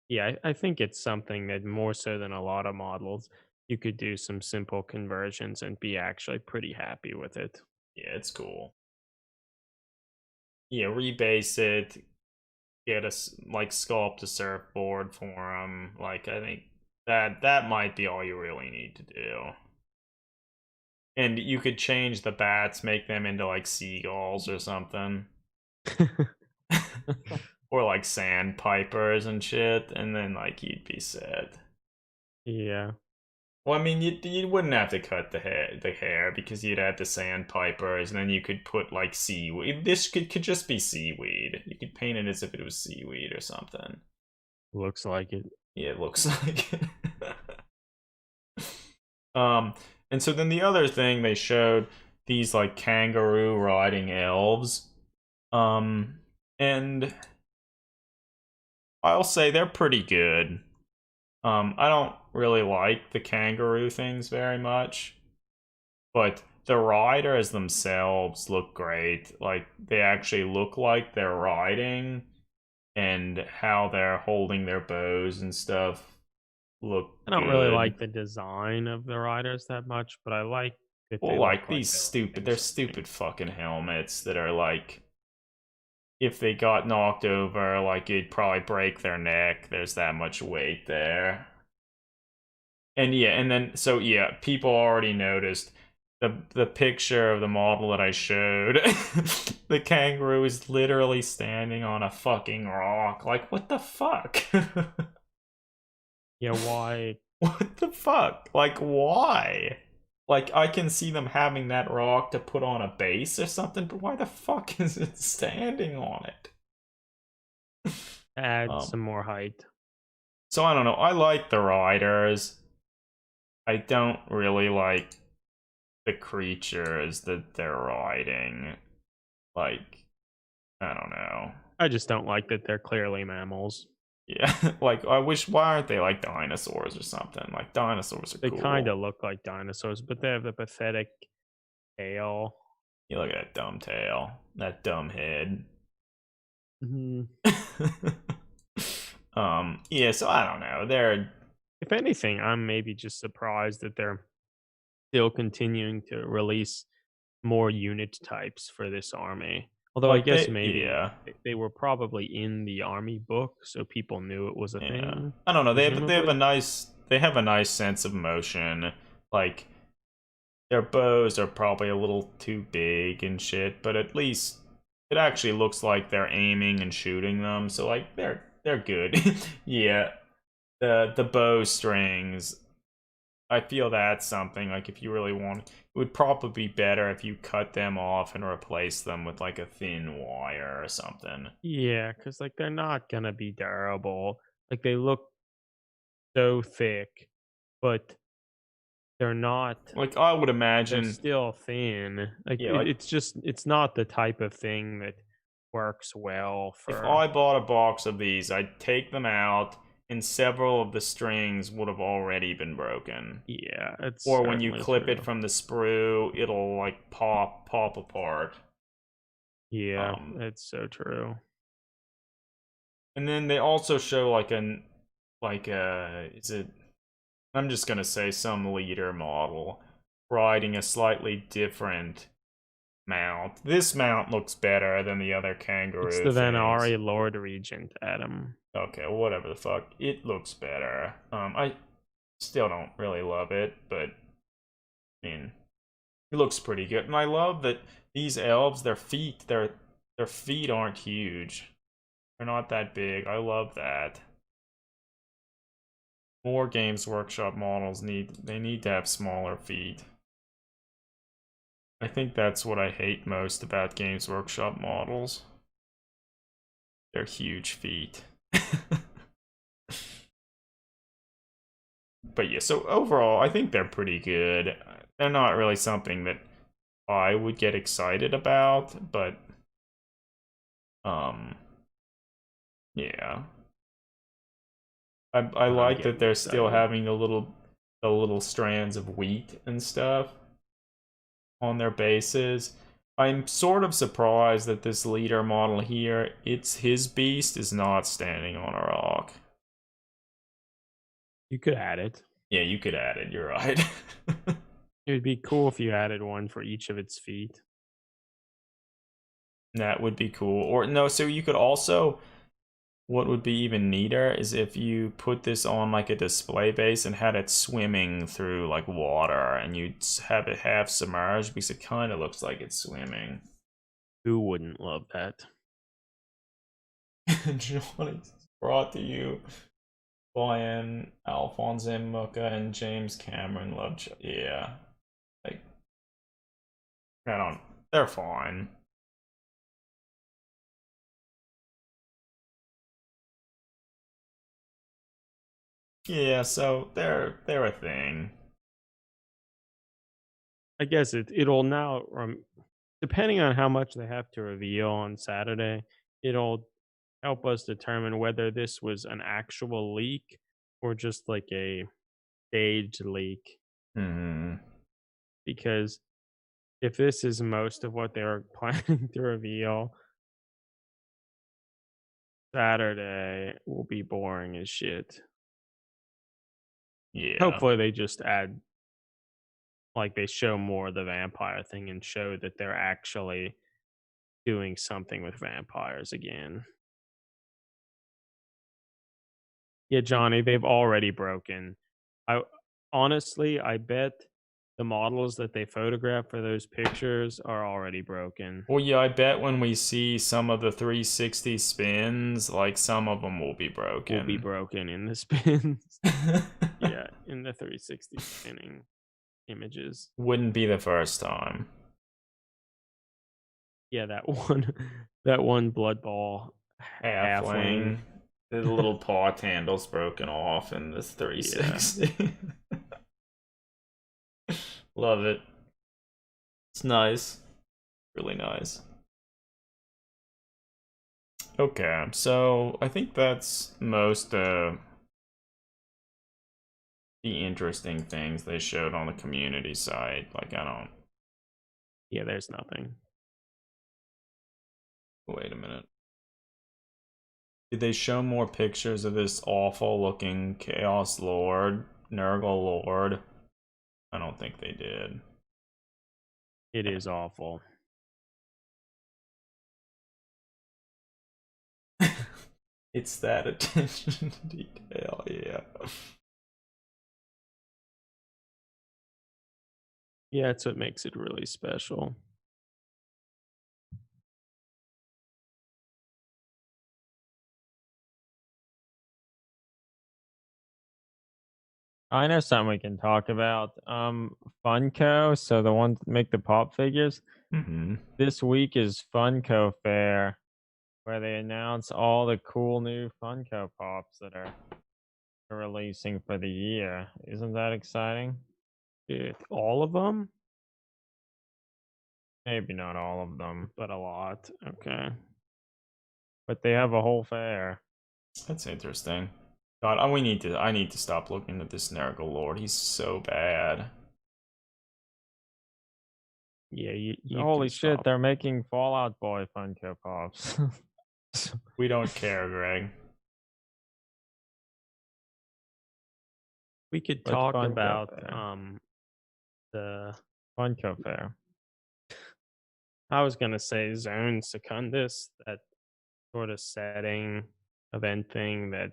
Yeah, I think it's something that more so than a lot of models, you could do some simple conversions and be actually pretty happy with it. Yeah, it's cool. yeah, rebase it, get like sculpt a surfboard for them. Like I think that might be all you really need to do. And you could change the bats, make them into like seagulls or something. Or like sandpipers and shit, and then like you'd be set. Yeah. Well, I mean, you wouldn't have to cut the hair because you'd add the sandpipers, and then you could put like seaweed. This could just be seaweed. You could paint it as if it was seaweed or something. Looks like it. Yeah, it looks like it. And so then the other thing they showed these like kangaroo riding elves. And I'll say they're pretty good. I don't really like the kangaroo things very much, but the riders themselves look great. Like they actually look like they're riding, and how they're holding their bows and stuff look I don't really good. like the design of the riders that much, but I like that Well, they like look like these they're stupid, riding they're something. stupid fucking helmets that are like, if they got knocked over, like it'd probably break their neck. There's that much weight there. And yeah, and then so yeah, people already noticed the picture of the model that I showed. The kangaroo is literally standing on a fucking rock. Like what the fuck? Yeah, why? What the fuck? Like why? Like I can see them having that rock to put on a base or something, but why the fuck is it standing on it? Add some more height. So I don't know. I like the riders. I don't really like the creatures that they're riding. Like, I don't know. I just don't like that they're clearly mammals. Yeah, like I wish. Why aren't they like dinosaurs or something? Like dinosaurs are They cool. kind of look like dinosaurs, but they have the pathetic tail. You look at that dumb tail, that dumb head. Mhm. Yeah. So I don't know. They're If anything, I'm maybe just surprised that they're still continuing to release more unit types for this army. Although I like guess they. maybe Yeah. they were probably in the army book, so people knew it was a Yeah. thing. I don't know. They have a Presumably. nice. They have a nice sense of motion. Like their bows are probably a little too big and shit, but at least it actually looks like they're aiming and shooting them. So like they're good. Yeah. The bow strings. I feel that's something like if you really want it would probably be better if you cut them off and replace them with like a thin wire or something. Yeah, because like they're not gonna be durable. Like they look so thick, but they're not. Like I would They're imagine, still thin. Like yeah, like it's not the type of thing that works well if for. I bought a box of these, I'd take them out and several of the strings would have already been broken. Yeah, it's Or when you certainly clip it true. from the sprue, it'll like pop apart. Yeah, Um, it's so true. and then they also show is it? I'm just gonna say some leader model riding a slightly different mount. This mount looks better than the other It's kangaroo the things. Vanari Lord Regent, Adam. Okay, whatever the fuck. It looks better. I still don't really love it, but I mean, it looks pretty good. And I love that these elves, their feet aren't huge. They're not that big. I love that. More Games Workshop models need to have smaller feet. I think that's what I hate most about Games Workshop models. Their huge feet. But yeah, so overall, I think they're pretty good. They're not really something that I would get excited about, but um yeah. I I'm like that getting they're still excited. having the little strands of wheat and stuff on their bases. I'm sort of surprised that this leader model here, his beast is not standing on a rock. You could add it. Yeah, you could add it, you're right. It would be cool if you added one for each of its feet. That would be cool. Or no, so you could also, what would be even neater is if you put this on like a display base and had it swimming through like water, and you'd have it half submerged because it kind of looks like it's swimming. Who wouldn't love that? Johnny, brought to you by Alphonse M. Mucka and James Cameron Lovejoy. Yeah, like I don't. They're fine. Yeah, so they're a thing. I guess it'll now depending on how much they have to reveal on Saturday, it'll help us determine whether this was an actual leak or just like a staged leak. Hmm. Because if this is most of what they're planning to reveal, Saturday will be boring as shit. Yeah. Hopefully they just add, like, they show more of the vampire thing and show that they're actually doing something with vampires again. Yeah, Johnny, they've already broken. I honestly, I bet the models that they photographed for those pictures are already broken. Well, yeah, I bet when we see some of the 360 spins, like some of them will be broken. Will be broken in the spins. Yeah, in the 360 spinning images. Wouldn't be the first time. Yeah, that one blood ball halfling. The little paw handle's broken off in this 360. Love it. It's nice. Really nice. Okay, so I think that's most the interesting things they showed on the community site. Like, I don't. Yeah, there's nothing. Wait a minute. Did they show more pictures of this awful looking Chaos Lord, Nurgle Lord? I don't think they did. It is awful. It's that attention to detail, yeah. Yeah, it's what makes it really special. I know something we can talk about. Funko, so the ones that make the pop figures. Mm-hmm. This week is Funko Fair, where they announce all the cool new Funko Pops that are releasing for the year. Isn't that exciting? All of them? Maybe not all of them, but a lot. Okay. But they have a whole fair. That's interesting. God, I need to stop looking at this Nurgle Lord. He's so bad. Yeah, you Holy can shit, stop. they're making Fallout Boy Funko Pops. We don't care, Greg. We could What's talk Funko about Fair? the Funko Fair. I was gonna say Zone Secundus, that sort of setting event thing that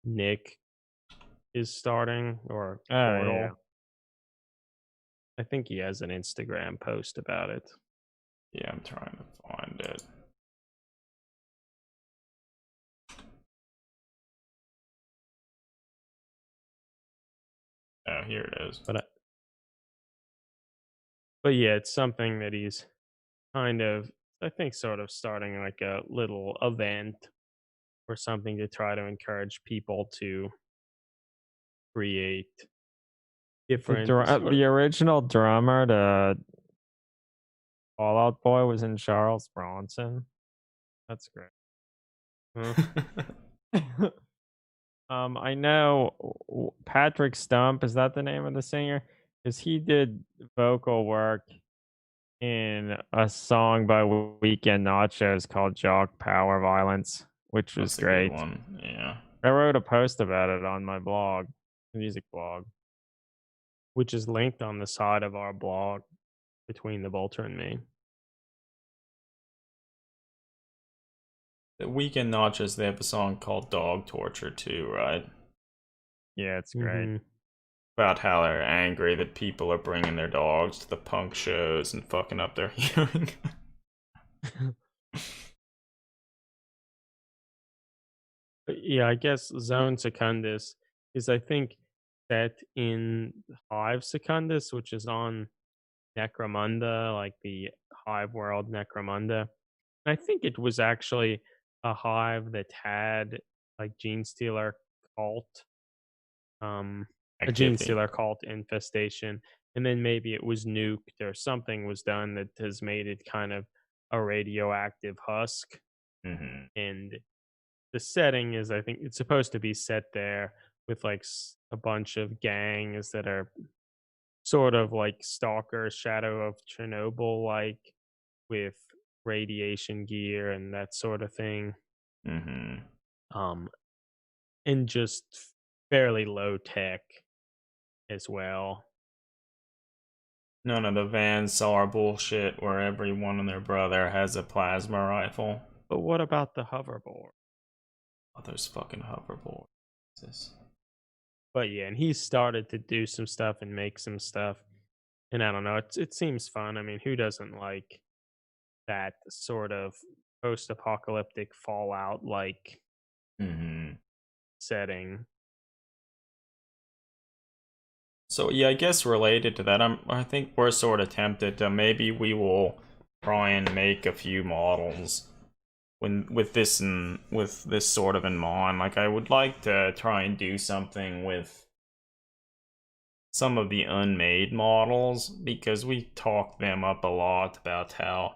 Nick is starting, or Oh, Portal. yeah. I think he has an Instagram post about it. Yeah, I'm trying to find it. Oh, here it is. But yeah, it's something that he's kind of, I think, sort of starting like a little event or something to try to encourage people to create different The original drummer to Fallout Boy was in Charles Bronson. That's great. I know Patrick Stump, is that the name of the singer? Because he did vocal work in a song by Weekend Nachos called Jock Power Violence, which was That's a good great. one. Yeah. I wrote a post about it on my blog, music blog. which is linked on the side of our blog between the Bolter and me. Weekend Nachos, they have a song called Dog Torture too, right? Yeah, it's great. Mhm. About how they're angry that people are bringing their dogs to the punk shows and fucking up their hearing. But yeah, I guess Zone Secundus is, I think, set in Hive Secundus, which is on Necromunda, like the Hive world Necromunda. And I think it was actually a hive that had like Gene Stealer cult, a Gene Activity. Stealer cult infestation, and then maybe it was nuked or something was done that has made it kind of a radioactive husk. Mm-hmm. And the setting is, I think it's supposed to be set there with like a bunch of gangs that are sort of like Stalker, Shadow of Chernobyl, like with radiation gear and that sort of thing. Mm-hmm. Um, and just fairly low tech as well. None of the Van Sar bullshit where everyone and their brother has a plasma rifle. But what about the hoverboard? Oh, there's fucking hoverboard. Jesus. But yeah, and he started to do some stuff and make some stuff. And I don't know, it seems fun. I mean, who doesn't like that sort of post-apocalyptic Fallout like Mm-hmm. setting? So yeah, I guess related to that, I think we're sort of tempted to maybe we will try and make a few models with this sort of in mind. Like I would like to try and do something with some of the unmade models because we talked them up a lot about how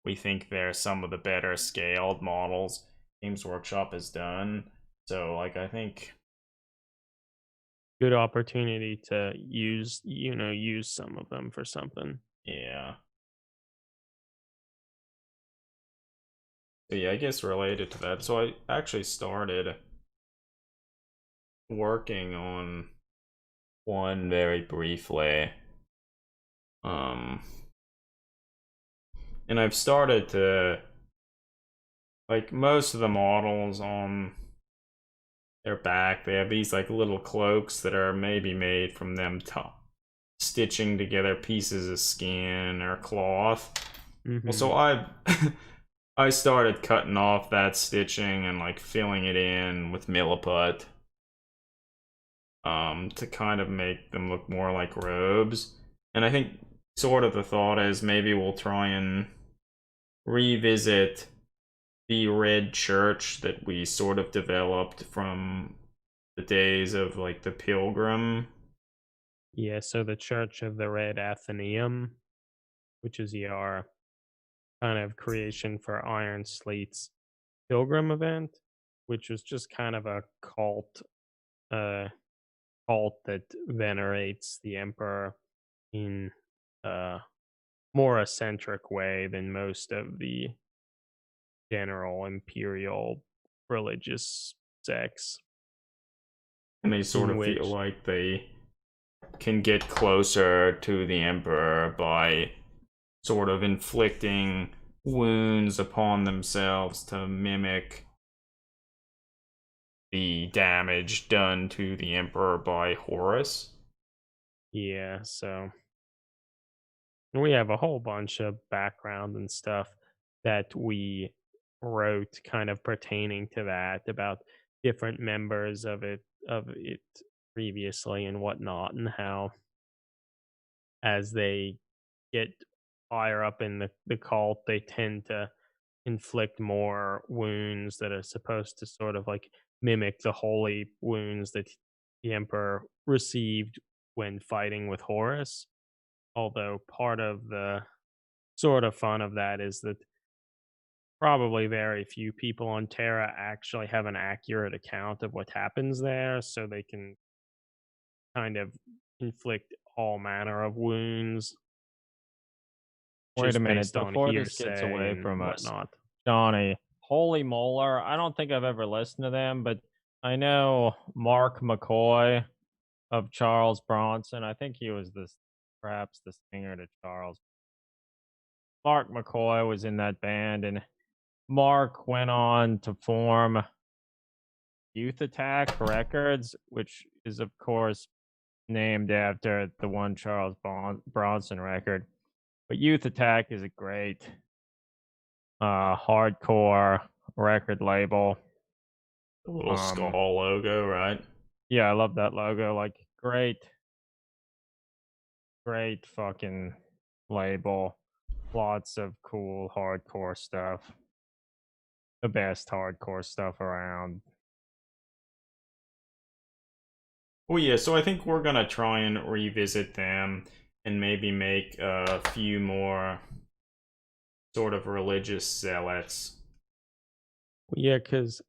we think they're some of the better scaled models Games Workshop has done. So like I think Good opportunity to use some of them for something. yeah. But yeah, I guess related to that. So I actually started working on one very briefly. Um and I've started to like most of the models on their back, they have these like little cloaks that are maybe made from them stitching together pieces of skin or cloth. Well, Hmm. so I started cutting off that stitching and like filling it in with milliput to kind of make them look more like robes. And I think sort of the thought is maybe we'll try and revisit the red church that we sort of developed from the days of like the pilgrim. Yeah, so the Church of the Red Athenaeum, which is your kind of creation for Iron Sleet's Pilgrim event, which was just kind of a uh, cult that venerates the Emperor in a more eccentric way than most of the general imperial religious sects, And they sort in of feel which, like they can get closer to the emperor by sort of inflicting wounds upon themselves to mimic the damage done to the emperor by Horus. yeah, so we have a whole bunch of background and stuff that we wrote kind of pertaining to that about different members of it previously and whatnot, and how as they get higher up in the cult they tend to inflict more wounds that are supposed to sort of like mimic the holy wounds that the emperor received when fighting with Horus. Although part of the sort of fun of that is that probably very few people on Terra actually have an accurate account of what happens there, so they can kind of inflict all manner of wounds Wait a just minute, based on before this gets hearsay away and from us, whatnot. Johnny, Holy Molar, I don't think I've ever listened to them, but I know Mark McCoy of Charles Bronson. I think he was perhaps the singer to Charles. Mark McCoy was in that band, and Mark went on to form Youth Attack Records, which is, of course, named after the one Charles Bronson record. But Youth Attack is a great hardcore record label. The little skull logo, right? Yeah, I love that logo. Like, great fucking label. Lots of cool hardcore stuff. The best hardcore stuff around. Well, yeah, so I think we're gonna try and revisit them and maybe make a few more sort of religious zealots. Yeah, because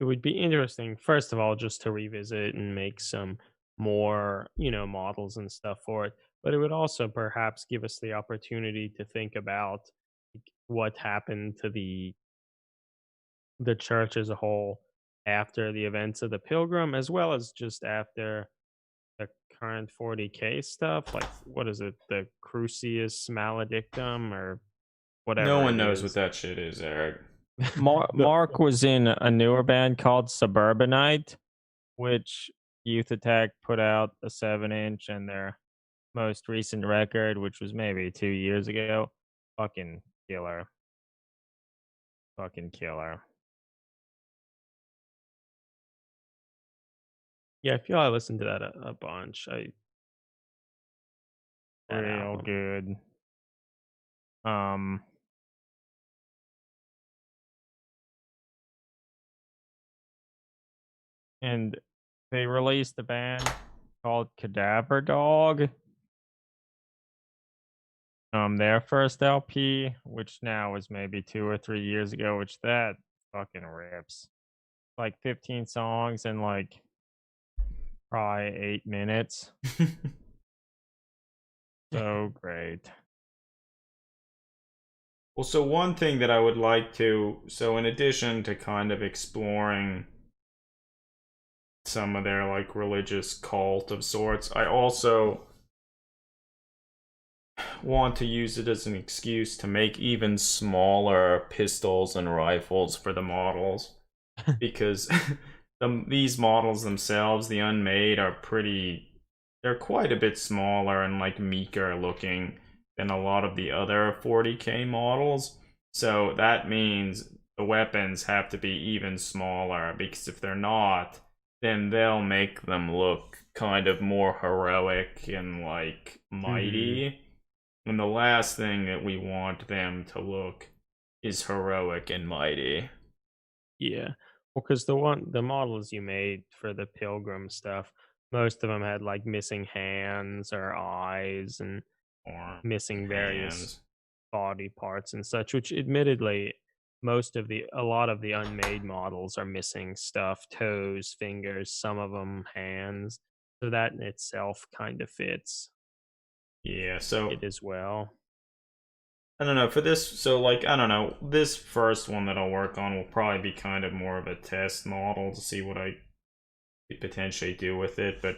it would be interesting, first of all, just to revisit and make some more, models and stuff for it. But it would also perhaps give us the opportunity to think about like, what happened to the church as a whole after the events of the Pilgrim, as well as just after the current 40K stuff. Like, what is it, the Crucius Maledictum or No whatever one it knows what is? that shit is, Eric. Mark was in a newer band called Suburbanite, which Youth Attack put out a 7-inch, and their most recent record, which was maybe 2 years ago, fucking killer. Fucking killer. Yeah, I feel I listened to that a bunch. That Real album. good. And they released a band called Cadaver Dog. Their first LP, which now was maybe 2 or 3 years ago, which that fucking rips. Like 15 songs and like probably 8 minutes. So great. Well, so one thing that I would like to, so in addition to kind of exploring some of their like religious cult of sorts, I also want to use it as an excuse to make even smaller pistols and rifles for the models because these models themselves, the unmade, are they're quite a bit smaller and like meeker looking than a lot of the other 40K models. So that means the weapons have to be even smaller because if they're not, then they'll make them look kind of more heroic and like mighty. And the last thing that we want them to look is heroic and mighty. Yeah. Well, because the models you made for the Pilgrim stuff, most of them had like missing hands or eyes and Or missing various hands. body parts and such, which admittedly a lot of the unmade models are missing stuff, toes, fingers, some of them hands. So that in itself kind of fits Yeah, so it as well. I don't know, for this, so like, I don't know, this first one that I'll work on will probably be kind of more of a test model to see what I could potentially do with it, but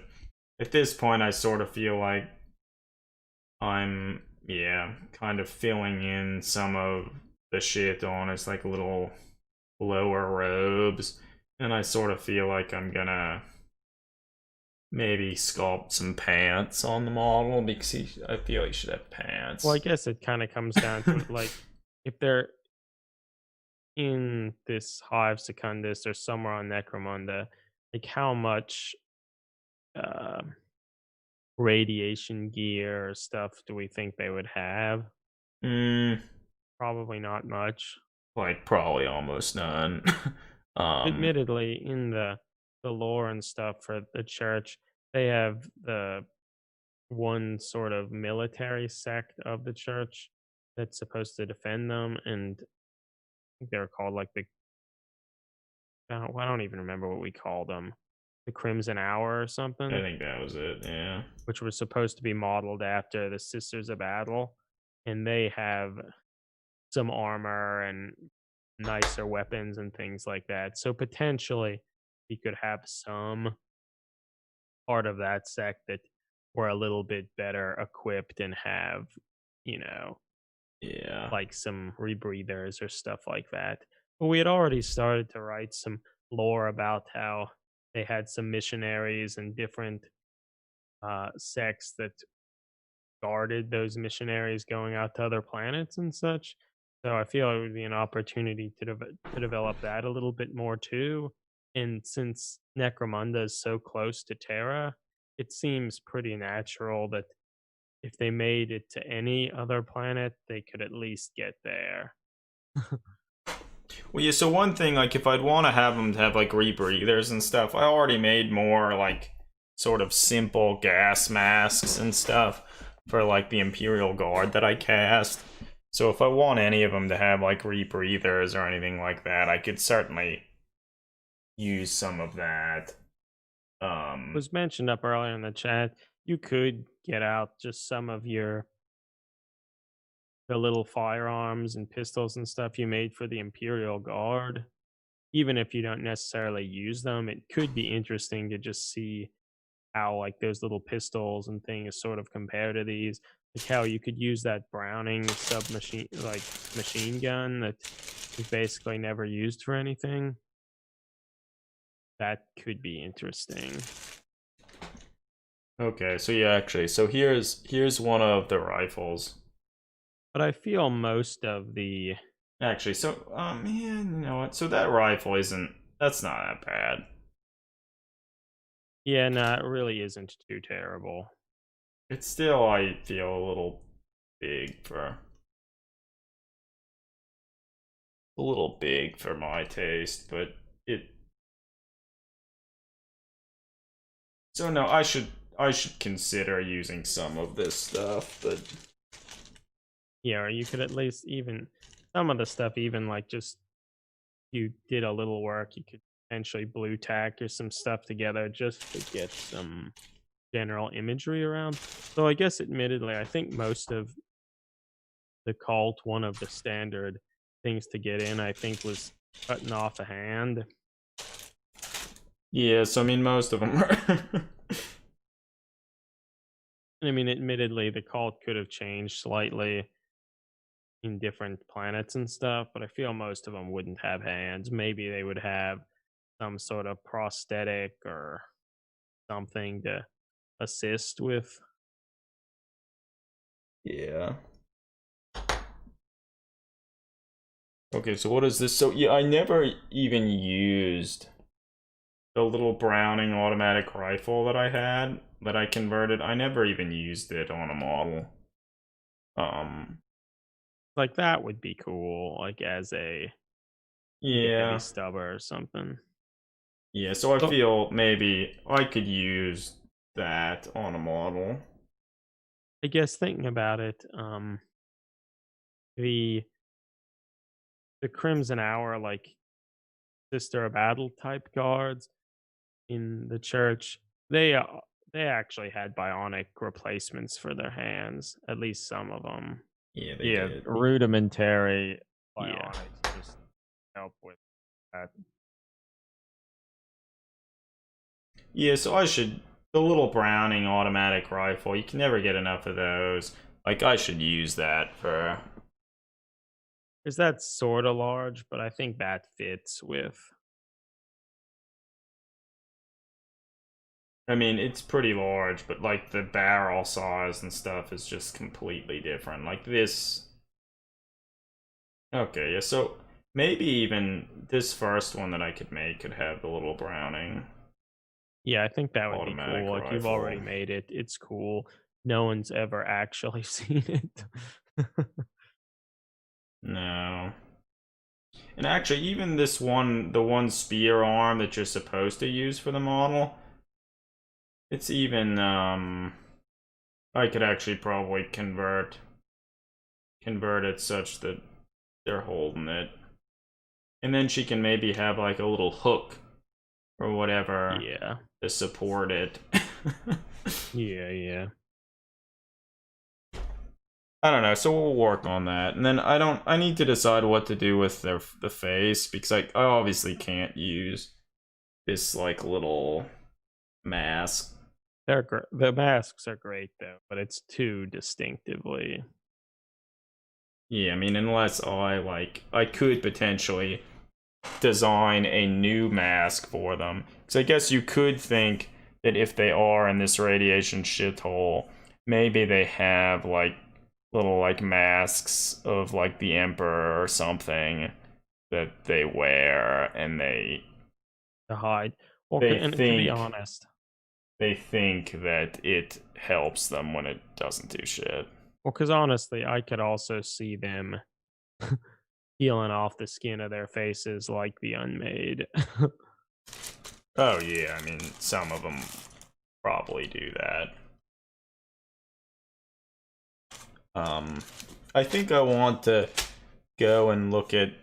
at this point I sort of feel like I'm, yeah, kind of filling in some of the shit on its like little lower robes, and I sort of feel like I'm gonna maybe sculpt some pants on the model because I feel he should have pants. Well, I guess it kind of comes down to like if they're in this Hive Secundus or somewhere on Necromunda, like how much uh, radiation gear or stuff do we think they would have? Mm, Probably not much. like probably almost none. um, Admittedly, in the lore and stuff for the church, they have the one sort of military sect of the church that's supposed to defend them, and they're called like I don't even remember what we called them, the Crimson Hour or I something, think that was it. Yeah. which was supposed to be modeled after the Sisters of Battle, and they have some armor and nicer weapons and things like that. So potentially, we could have some part of that sect that were a little bit better equipped and have, you know, Yeah. like some rebreathers or stuff like that. But we had already started to write some lore about how they had some missionaries and different sects that guarded those missionaries going out to other planets and such. So I feel it would be an opportunity to to develop that a little bit more too. And since Necromunda is so close to Terra, it seems pretty natural that if they made it to any other planet, they could at least get there. Well, yeah, so one thing, like, if I'd want to have them to have, like, rebreathers and stuff, I already made more, like, sort of simple gas masks and stuff for, like, the Imperial Guard that I cast. So if I want any of them to have, like, rebreathers or anything like that, I could certainly use some of that. Was mentioned up earlier in the chat, you could get out just some of the little firearms and pistols and stuff you made for the Imperial Guard. Even if you don't necessarily use them, it could be interesting to just see how like those little pistols and things sort of compare to these. Like how you could use that Browning submachine like machine gun that is basically never used for anything. That could be interesting. Okay, so yeah, actually, so here's one of the rifles. But I feel most of the Actually, so yeah, you know what? So that rifle that's not that bad. yeah, no, it really isn't too terrible. It's still, I feel, a little big for my taste, but it. So no, I should consider using some of this stuff, but Yeah, or you could at least even some of the stuff, even like just you did a little work, you could potentially blue tack or some stuff together just to get some general imagery around. So I guess admittedly, I think most of the cult, one of the standard things to get in, I think was cutting off a hand. yeah. So I mean, most of them are. I mean, admittedly, the cult could have changed slightly in different planets and stuff, but I feel most of them wouldn't have hands. Maybe they would have some sort of prosthetic or something to assist with. Yeah. Okay, so what is this? So yeah, I never even used the little Browning automatic rifle that I had that I converted. I never even used it on a model. Like that would be cool, like as a heavy Yeah. stubber or something. Yeah, so I So feel maybe I could use that on a model. I guess thinking about it, the Crimson Hour, like Sister of Battle type guards in the church, they actually had bionic replacements for their hands, at least some of them. Yeah, they Yeah, did. rudimentary Yeah. bionics just help with that. Yeah, so I should the little Browning automatic rifle. You can never get enough of those. Like I should use that for. Because that's sort of large, but I think that fits with. I mean, it's pretty large, but like the barrel size and stuff is just completely different. Like this. Okay, yeah, so maybe even this first one that I could make could have the little Browning Yeah, I think that would be automatic cool. Like you've already rifle. made it. It's cool. No one's ever actually seen it. No. And actually, even this one, the one spear arm that you're supposed to use for the model, it's even, I could actually probably convert it such that they're holding it. And then she can maybe have like a little hook or whatever Yeah. to support it. Yeah. I don't know, so we'll work on that. And then I need to decide what to do with the face because I obviously can't use this like little mask. The masks are great though, but it's too distinctively. Yeah, I mean, unless I could potentially design a new mask for them. Because I guess you could think that if they are in this radiation shithole, maybe they have like little like masks of like the Emperor or something that they wear, and to hide. Well, they and to be think honest, they think that it helps them when it doesn't do shit. well, because honestly, I could also see them peeling off the skin of their faces like the unmade. Oh yeah, I mean some of them probably do that. Um, I think I want to go and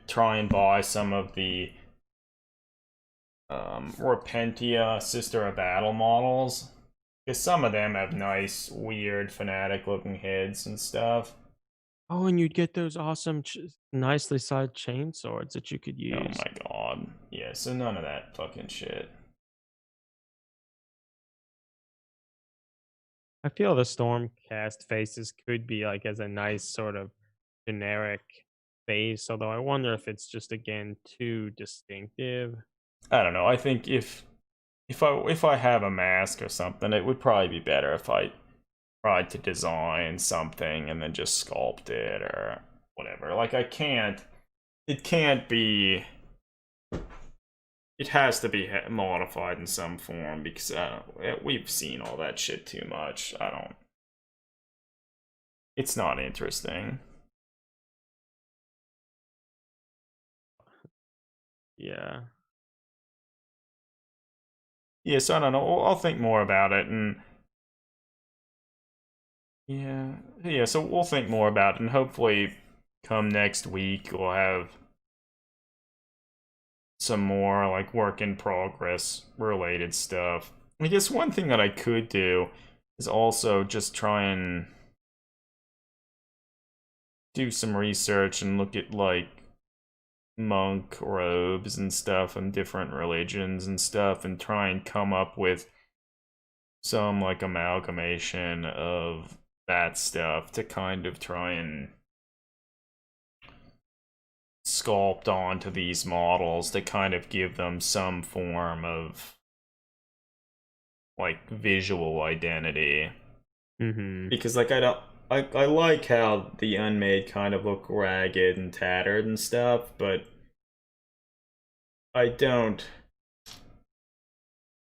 try and buy some of the Repentia Sister of Battle models. Because some of them have nice, weird, fanatic looking heads and stuff. Oh, and you'd get those awesome, nicely sized chain swords that you could Oh use. my god. Yeah, so none of that fucking shit. I feel the Stormcast faces could be like as a nice sort of generic face, although I wonder if it's just again too distinctive. I don't know. I think if I have a mask or something, it would probably be better if I tried to design something and then just sculpt it or whatever. Like it can't be it has to be modified in some form because we've seen all that shit too much. I don't. It's not interesting. Yeah. Yeah, so I don't know. I'll think more about it, and yeah. So we'll think more about it, and hopefully, come next week, we'll have some more like work in progress related stuff. I guess one thing that I could do is also just try and do some research and look at like monk robes and stuff and different religions and stuff and try and come up with some like amalgamation of that stuff to kind of try and sculpt onto these models to kind of give them some form of like visual identity. Mm-hmm. Because like I like how the unmade kind of look ragged and tattered and stuff, but I don't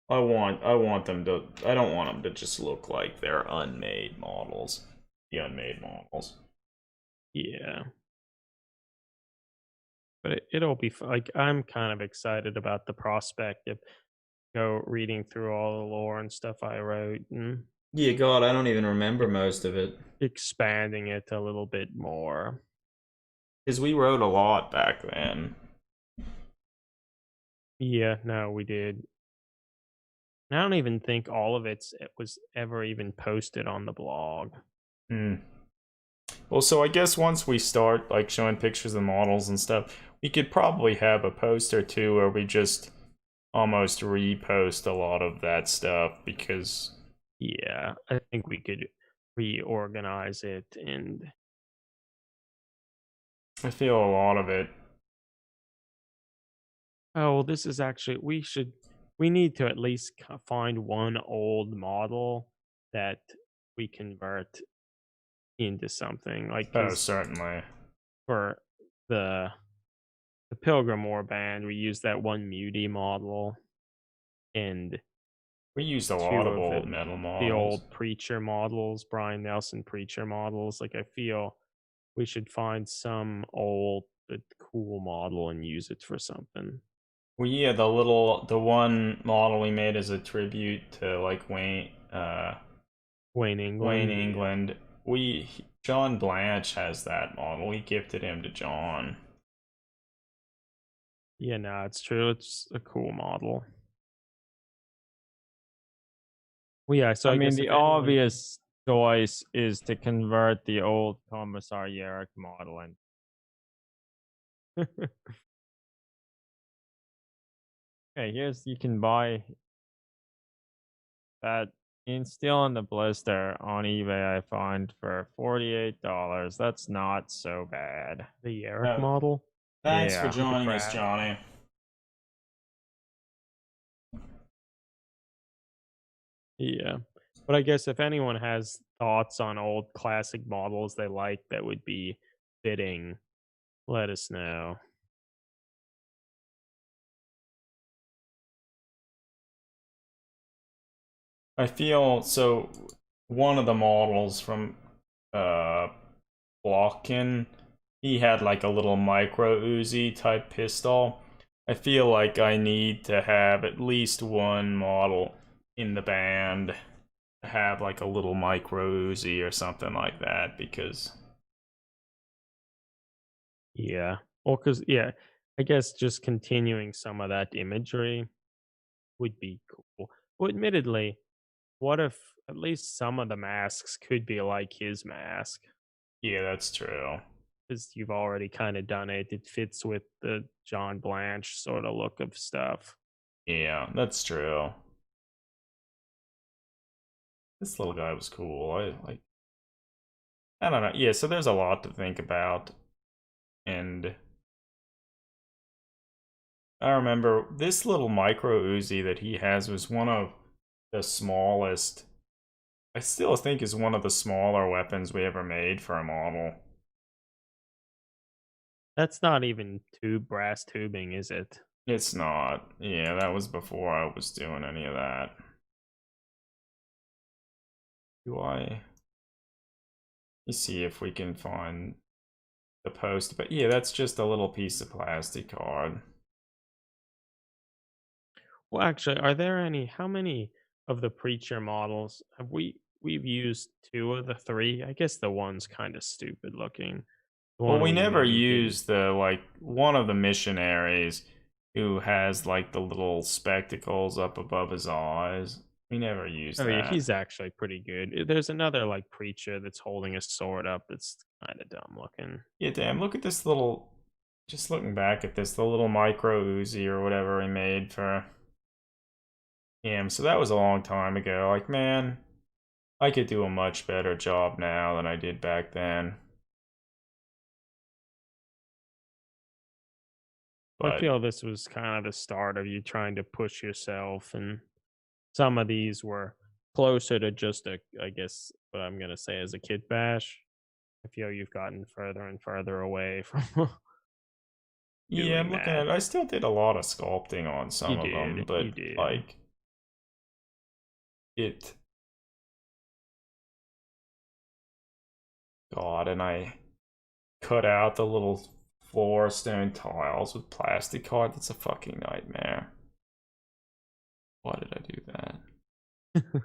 I want them to I don't want them to just look like they're unmade models. The unmade models. Yeah. But it'll be like I'm kind of excited about the prospect of go reading through all the lore and stuff I wrote and Yeah, God, I don't even remember most of it. expanding it a little bit more. Because we wrote a lot back then. Yeah, no, we did. And I don't even think all of it was ever even posted on the blog. Hmm. Well, so I guess once we start like showing pictures of models and stuff, we could probably have a post or two where we just almost repost a lot of that stuff because Yeah, I think we could reorganize it and I feel a lot of it. oh, well, this is actually we need to at least find one old model that we convert into something like Oh, because certainly. for the Pilgrim Warband we use that one Muty model and We used a two lot of of old metal the models. old Preacher models, Brian Nelson Preacher models. Like I feel we should find some old but cool model and use it for something. Well, yeah, the one model we made as a tribute to like Wayne Wayne England. England. John Blanche has that model. We gifted him to John. Yeah, no, it's true. It's a cool model. Well, yeah, so I I mean, guess the if anyone obvious choice is to convert the old Commissar Yerrick model and okay, here's you can buy that And still in the blister on eBay, I find for $48. That's not so bad. The Eric Oh, model. thanks for Yeah. joining us, Pratt. Johnny. Yeah. But I guess if anyone has thoughts on old classic models they like that would be fitting, let us know. I feel so. One of the models from uh Blockin, he had like a little micro Uzi type pistol. I feel like I need to have at least one model in the band have like a little micro Uzi or something like that because Yeah. Well, because, yeah, I guess just continuing some of that imagery would be cool. Well, admittedly, what if at least some of the masks could be like his mask? yeah, that's true. Because you've already kind of done it. It fits with the John Blanche sort of look of stuff. Yeah, that's true. This little guy was cool. I don't know. Yeah, so there's a lot to think about. And I remember this little micro Uzi that he has was one of the smallest. I still think is one of the smaller weapons we ever made for a model. That's not even brass tubing, is it? It's not. Yeah, that was before I was doing any of that. Do I? Let me see if we can find the post. But yeah, that's just a little piece of plastic card. Well, actually, are there any? How many of the preacher models have we've used? Two of the three. I guess the one's kind of stupid looking. The Well, one we we never made didn't. used the like one of the missionaries who has like the little spectacles up above his eyes. We never used Oh yeah, that. he's actually pretty good. There's another like preacher that's holding a sword up. That's kind of dumb looking. Yeah, damn, look at this little just looking back at this, the little micro Uzi or whatever we made for him. So that was a long time ago. Like, man, I could do a much better job now than I did back then. I But feel this was kind of the start of you trying to push yourself, and some of these were closer to just a, I guess, what I'm gonna say is a kid bash. I feel you've gotten further and further away from yeah, I'm doing looking that. at I still did a lot of sculpting on You some of them, did, you but did. like it God, and I cut out the little floor stone tiles with plastic card. That's a fucking nightmare. Why did I do that?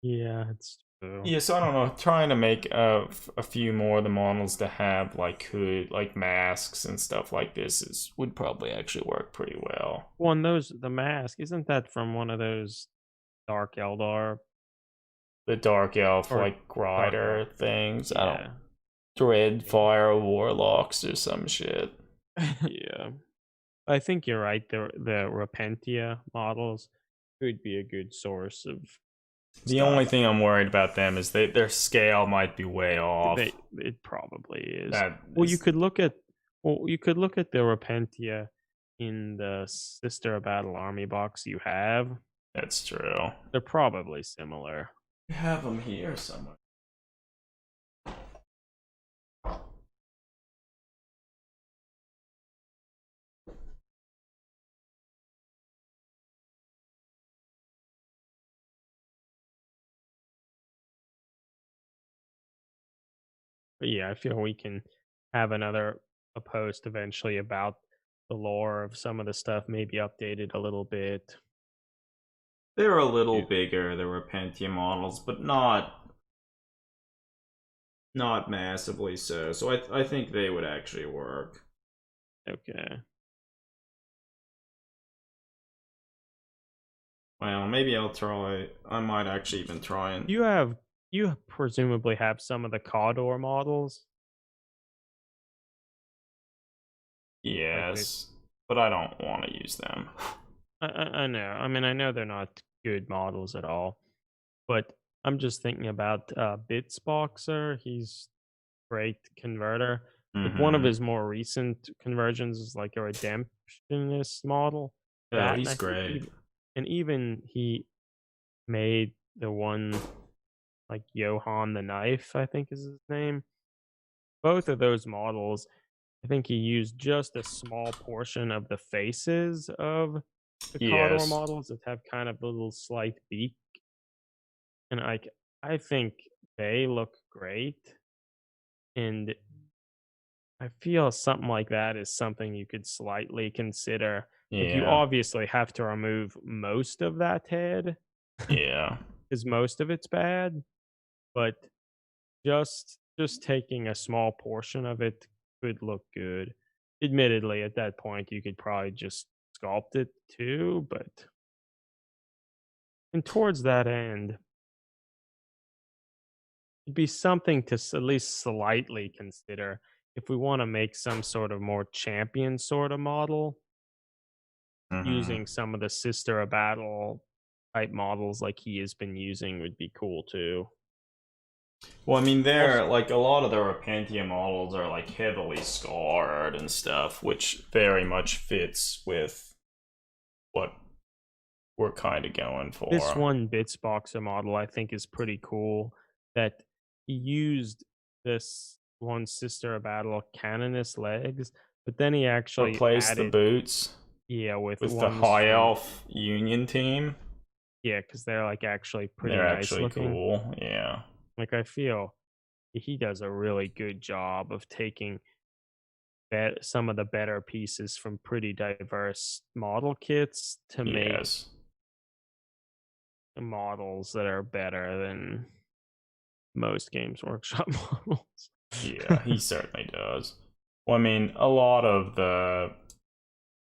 Yeah, it's true. Yeah, so I don't know. Trying to make a few more of the models to have like hood, like masks and stuff like this is would probably actually work pretty well. One those the mask isn't that from one of those Dark Eldar The dark elf or like Dark Elf? grider things. I don't Yeah, dread yeah, fire warlocks or some shit. yeah. I think you're right. The Repentia models could be a good source of The only stuff. thing I'm worried about them is their scale might be way off. It probably is. That Well, you is could look at the Repentia in the Sister of Battle Army box you have. that's true. They're probably similar. I have them here somewhere. But yeah, I feel we can have another a post eventually about the lore of some of the stuff, maybe updated a little bit. They're a little Yeah. bigger, the Repentia models, but not massively so. So I think they would actually work. Okay. Well, maybe I'll try. I might actually even try and. You presumably have some of the Cawdor models, like the Yes, but I don't want to use them. I know. I mean, I know they're not good models at all. But I'm just thinking about Bitsboxer. He's great converter. Like one of Mm-hmm. his more recent conversions is like a redemptionist model. Oh, That and he's I think great. even he made the one like Johann the Knife, I think is his name. Both of those models, I think he used just a small portion of the faces of the Condor Yes. models that have kind of a little slight beak. And I think they look great. And I feel something like that is something you could slightly consider. Like you Yeah. obviously have to remove most of that head Yeah. because most of it's bad, but just taking a small portion of it could look good. Admittedly, at that point you could probably just sculpt it too, but and towards that end, it'd be something to at least slightly consider if we want to make some sort of more champion sort of model. Mm-hmm. Using some of the sister of battle type models like he has been using would be cool too. Well, I mean, Also, they're like a lot of the Repentia models are like heavily scarred and stuff, which very much fits with what we're kind of going this for. one Bitsboxer model I think is pretty cool that he used this one sister of battle Canonist legs, but then he actually Replace the added boots with with the ones High from Elf Union team. because they're like actually pretty They're nice actually looking. cool. Yeah. Like I feel he does a really good job of taking some of the better pieces from pretty diverse model kits to make Yes. models that are better than most Games Workshop models. Yeah, he certainly does. Well, I mean, a lot of the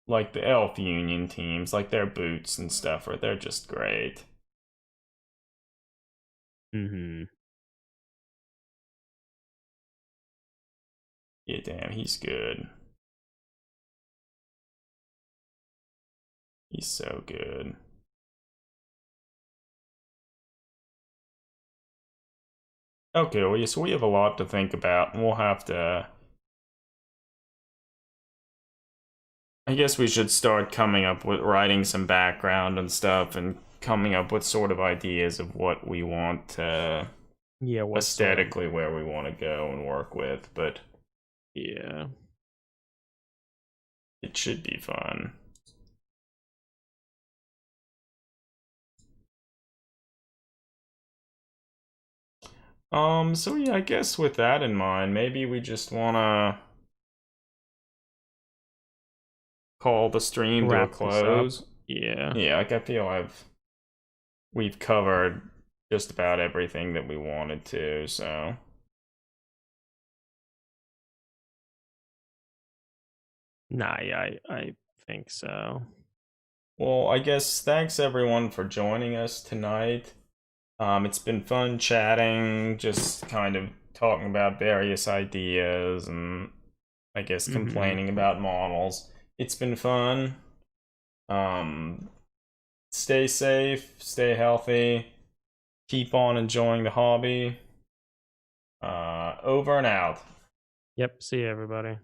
like the Elf Union teams, like their boots and stuff, they're just great. hmm Yeah, damn, he's good. He's so good. Okay, well, yeah, so we have a lot to think about, and we'll have to. I guess we should start coming up with writing some background and stuff, and coming up with sort of ideas of what we want to Yeah, what sort of aesthetically where we want to go and work with. But yeah. it should be fun. So yeah, I guess with that in mind, maybe we just wanna call the stream to a Wrap this up. close. Yeah. Yeah, like I feel we've covered just about everything that we wanted to, so Nah, yeah, I think so. well, I guess thanks everyone for joining us tonight. It's been fun chatting, just kind of talking about various ideas and I guess hmm complaining about models. It's been fun. Um, Stay safe, stay healthy, keep on enjoying the hobby. Over and out. Yep, see you everybody.